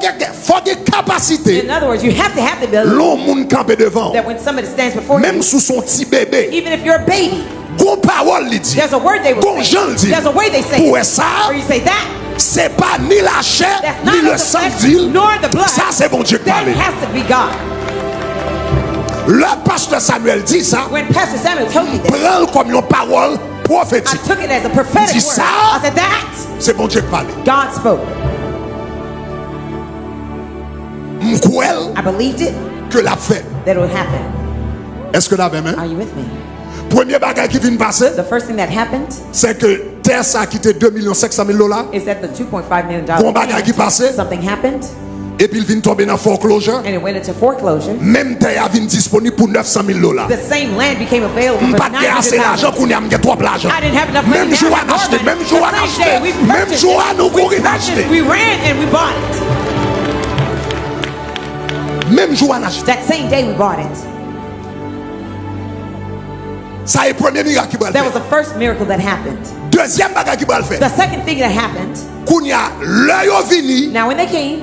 des capacités. In other words, you have to have the ability L'homme moun campe devant. that when somebody stands before Même you, sous son petit bébé. even if you're a baby, Gon parole li dit. there's a word they will Gon say. Jean dit. There's a way they say Pour it. ça, Or you say that. c'est pas ni la chair, That's ni not le of the sang flesh, d'île. nor the blood. Ça, c'est bon Dieu qui That parle. has to be God. Le pasteur Samuel dit ça. When Pastor Samuel told me that, Prends comme une parole I prophétique. took it as a prophetic Dis word. ça. I said that C'est bon Dieu qui parle. God spoke. M'kouel I believed it, que l'a fait. that it would happen. Est-ce que vous avez Are you with me? Premier bagage qui vient passer, The first thing that happened c'est que terre ça a quitté $2,500,000 is that the $2.5 million Bon bagage qui passait, something happened et puis il vient tomber dans foreclosure. and it went into foreclosure. Même terre a vient disponible pour $900,000. The same land became available for Pas de assez d'argent $900,000. qu'on a mis trop l'argent. I didn't have enough money. Même to jour have à acheter, more même money. jour à The same day, acheter, we même purchased jour à it. nous We courir purchased, acheter. we ran and we bought it. Même jour à acheter. That same day we bought it. Ça est le premier miracle qui va le That was faire. the first miracle that happened. Deuxième bagage qui va le faire. The second thing that happened, Qu'on y a l'œil au vini, now when they came,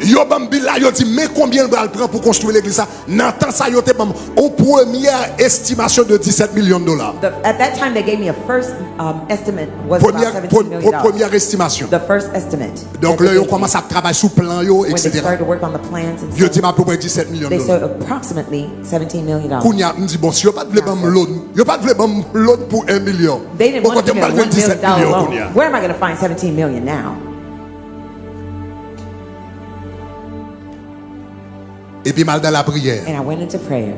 yo bambi là yo dit mais combien il va le prendre pour construire l'église ça? Dans temps ça yo te bam en première estimation de $17 millions. at that time they gave me a first estimate was about $17 million. Première estimation. The first estimate. Donc that là they yo gave commence me. à travailler sous plan yo When they etc. started to work on the plans and Yo dit stuff, à peu près $17 millions. they said approximately $17 million. Kounya me dit bon si yo pas de bam loan, yo pas de bam loan pour $1 million. They didn't want to give me a $1 million millions kounya. loan. Where am I going to find $17 million now? Et puis mal dans la prière. And I went into prayer.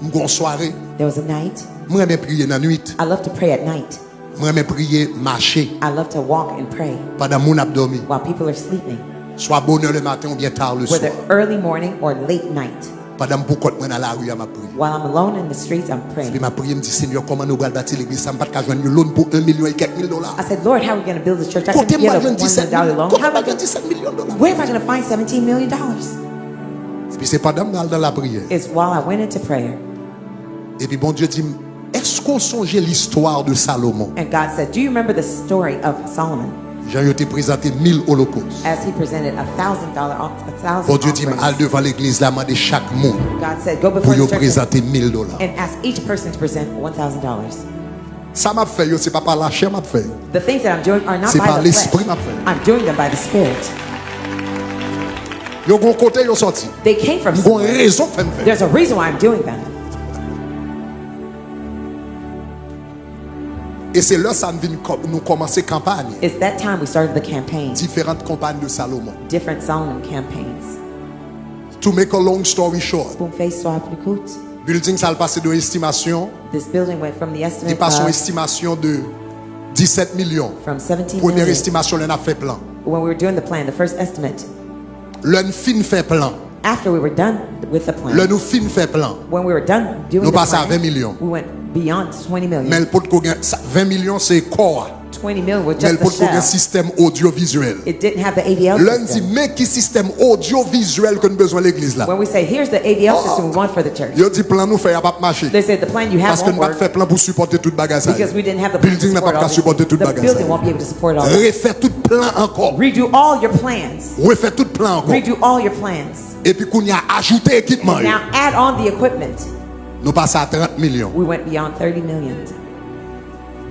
M'gon soirée, There was a night. moi j'aime prier dans nuit. I love to pray at night. Moi j'aime prier marcher I love to walk and pray pendant mon abdomen. while people are sleeping, Soit bonne heure le matin ou bien tard le soir. whether early morning or late night. Pendant beaucoup de temps dans la rue à ma prière. While I'm alone in the streets, I'm Puis praying. ma prière me dit Seigneur comment nous allons bâtir l'église ça me pas de joindre une loan pour $1 million et quelques mille dollars. I said, Lord, how are we going to build this church? I Côté couldn't get moi a je $1 17 million millions. loan. Côté How am moi I je gonna, 17 millions de dollars. where am I going to find $17 million? Et puis c'est pendant que dans la prière. It's while I went into prayer. Et puis bon Dieu dit est-ce qu'on songeait l'histoire de Salomon? And God said, do you remember the story of Solomon Jean a été présenté 1000 holocaustes. as he presented $1,000 Bon Dieu dit offerings? al devant l'église là demander chaque monde God said, go pour before yo the church présenter $1000. and ask each person to present $1,000. Ça m'a fait yo c'est pas par la chair m'a fait. The things that I'm doing are not C'est par by the l'esprit flesh. m'a fait. I'm doing them by the Spirit. Yo gon côté yo sorti. They came from Gon somewhere. raison fait me faire. There's a reason why I'm doing them. Et c'est là ça nous commencer campagne. It's that time we started the campaign, Différentes campagnes de Salomon. different Solomon campaigns. To make a long story short, Boom face swap recruit. building ça le passé de estimation, This building went from the il estimate passe une of, estimation de 17 millions. from 17 Première million. estimation, l'on a fait plan. When we were doing the plan, the first estimate, L'on fin fait plan. after we were done with the plan, L'on nous fin fait plan. when we were done doing Nous the passons à plan, 20 millions. we went beyond 20 million. Mais le pot de 20 millions c'est corps. 20 million was Mais le just pot the de shell. système audiovisuel. It didn't have the AVL L'on dit system. mais qui système audiovisuel que nous besoin l'église là. When we say, here's the AVL system we want for the church, Yo dit plan nous fait y a pas marcher. they said the plan you have Parce que won't nous pas work fait plan pour supporter toute bagage ça. because we didn't have the plan to Building n'a support pas all qu'à these supporter things. toute The bagage ça. building won't be able to support all this. Refait tout plan encore. Redo all your plans. Refait tout plan encore. Redo all your plans. Et puis qu'on y a ajouté équipement. Now add on the equipment. Nous passons à 30 millions. We went beyond 30 million.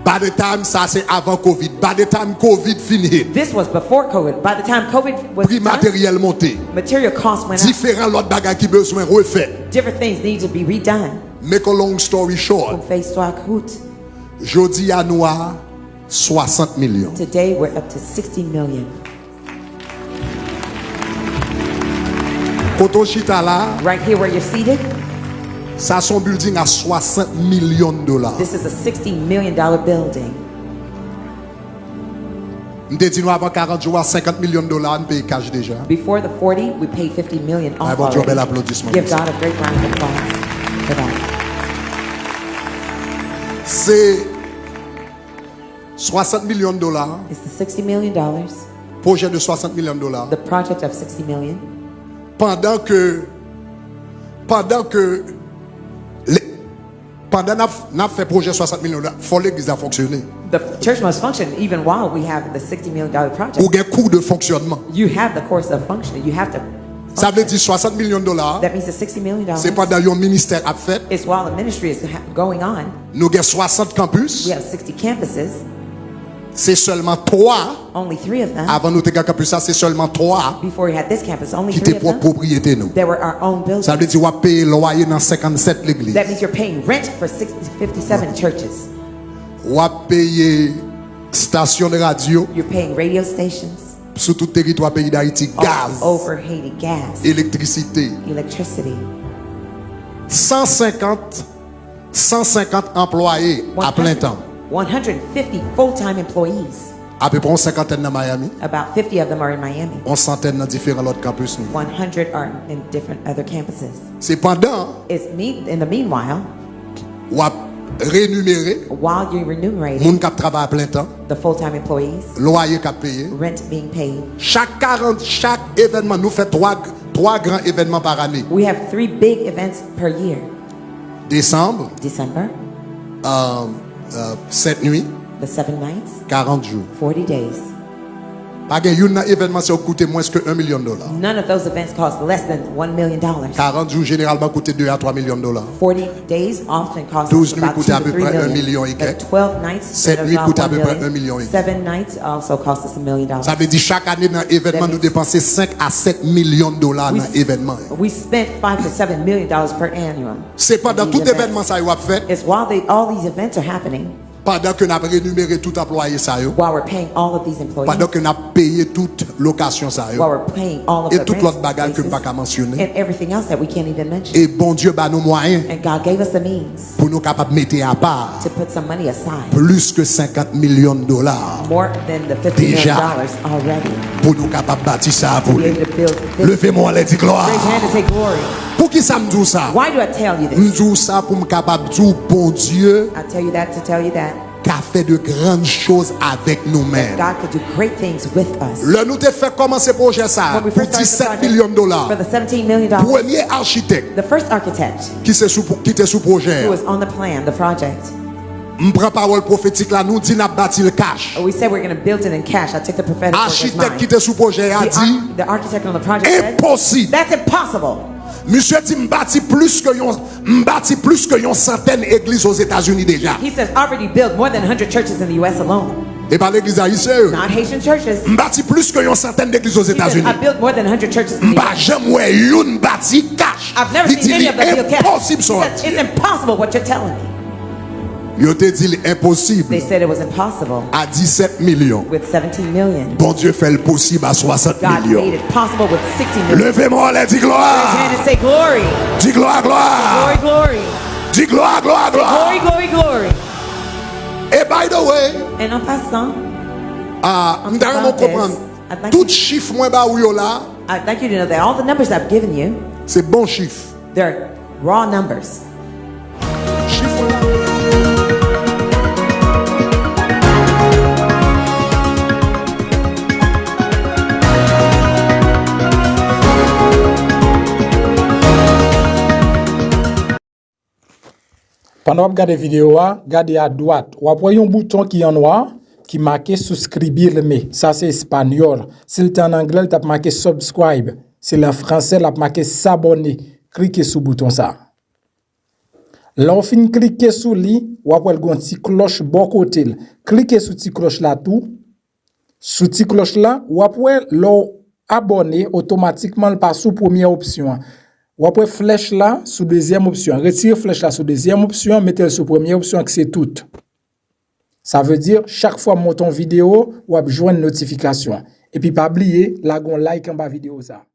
By the time ça c'est avant Covid. By the time Covid fini. This was before COVID. By the time COVID was Prix done, matériel monté. material costs went up. Différents autres bagages qui besoin refait. Different things need to be redone. Make a long story short. Face swap hoot. Jodi à noir 60 millions. Today we're up to 60 million. Koto Chita là, Right here where you're seated, ça son building à 60 millions de dollars. this is a $60 million building. M'te dit nous avant 40 jours 50 millions de dollars on paye cash déjà. Before the 40, we paid 50 million Ah, off bon Dieu, bel already. applaudissement. Give God a great round of applause for that. C'est 60 millions de dollars It's the $60 million Projet de 60 millions de dollars. The project of 60 million. Pendant n'a fait projet 60 millions de dollars, faut l'église a fonctionné. The church must function even while we have the $60 million project. Ou un coût de fonctionnement. You have the course of functioning. You have to. Ça veut dire 60 millions de dollars. That means the $60 million. C'est pendant un ministère a fait. It's while the ministry is going on. Nous avons 60 campus. We have 60 campuses. C'est seulement 3. Only 3 of them. Avant nous avons campus ça, c'est seulement 3. Before we had this campus, only qui 3 étaient of them. propriété nous. They were our own buildings. Ça veut dire qu'on va payer loyer dans 57 l'église. That means you're paying rent for 57 churches. On va payer station de radio. You're paying radio stations. Sur tout territoire pays d'Haïti, All gaz, over Haiti, gas, électricité. electricity. 150 employés à plein temps. 150 full-time employees. À peu près une cinquantaine dans Miami. About 50 of them are in Miami. Une centaine dans différents autres campus. 100 are in different other campuses. Cependant, In the meanwhile, on va rémunérer while you're remunerating les gens qui travaillent à plein temps, the full-time employees, loyer qui payé. rent being paid. Chaque événement, nous faisons trois grands événements par année. We have 3 big events per year. Décembre, December, 7 nuits, the 7 nights, 40 jours. 40 days. Pas qu'il y a un événement qui coûte moins que $1 million. None of those events cost less than $1 million. 40 jours généralement coûtent 2 à 3 millions de dollars. 40 days often cost 12 us nuits about coûtent 2 à to peu 3 près 1 million. million et But quelques. 12 nights, 7 it nuits about coûtent à 1 peu près million. 1 million et 7 nights also cost us $1 million. Ça veut dire chaque année dans l'événement, nous dépensons 5 à 7 millions de dollars dans l'événement. We spent $5 to $7 million per annum. C'est pendant tout These events. événement ça a fait, It's while all these events are happening, pendant que nous avons rémunéré tout employé ça, while we're paying all of these employees, pendant que nous avons payé toute location ça, while we're paying all of et the toute l'autre bagage que rent je ne peux pas places, mentionner. and everything else that we can't even mention. Et bon Dieu, bah nous moyens And God gave us the means pour nous capables de mettre à part to put some money aside, plus que 50 millions de dollars more than the $50 Déjà. million already, pour nous capables de bâtir ça to pour be lui. able to build this. Levez-moi les dit gloire. Raise your hand and say glory. Pour qui ça me dit ça? Why do I tell you Me this? dit ça pour me capable de dire bon Dieu I tell you that to tell you that qui a fait de grandes choses avec nous-mêmes. God could do great things with us. Le nous te fait commencer projet ça When we pour first started 17 the millions de project, dollars. for the $17 million, Premier architecte the first architect qui était sous projet. who was on the plan, the project, Je prends parole prophétique là, nous dit n'a bâti le cash. we said we're going to build it in cash. I took the prophetic word as Architecte qui mine. était sous projet a dit The architect on the project said, impossible. that's impossible. Monsieur dit m'bâti plus que yon centaine d'églises aux États-Unis déjà. He says, already built more than 100 churches in the U.S. alone. Et pas l'église haïtienne. Not Haitian churches. M'bâti plus que yon centaine d'églises aux He says, États-Unis. I built more than 100 churches in the M'ba U.S. jamais ouais yon bâti cash. I've never Il seen any dit of them build cash. impossible He ça. says, it's impossible what you're telling me. Yo te dit impossible They said it was impossible à 17 millions. with 17 million. Bon Dieu fait le possible à 60 God made millions. it possible with 60 million. Levez-moi les dis Raise your hand gloire. and say glory. Dis gloire, gloire. Glory, glory. Dis gloire, gloire, Glory, gloire. glory, glory. Et by the way, And en passant, m'dara comprendre. I'd like Tout you- chiffre moins bas ou yo là, I'd like you to know that all the numbers I've given you, c'est bon chiffre. they're raw numbers. Chiffre là. Pendant que vous regardez la vidéo, regardez à droite. Vous voyez un bouton qui est en noir qui marque souscrire. Ça, c'est espagnol. Si c'est en anglais, vous marqué subscribe. Si c'est en français, vous marqué s'abonner. Cliquez sur le bouton ça. Là, on finit cliquer sur lui, vous voyez une petite cloche bon côté. Cliquez sur cette cloche là tout. Sous cette cloche là, vous voyez abonner automatiquement le passe sous première option. Ou après flèche là sous deuxième option. Retirez flèche là sous deuxième option, mettez-le sous première option que c'est tout. Ça veut dire chaque fois monter une vidéo, ou joindre une notification. Et puis pas oublier, la gon like en bas vidéo ça.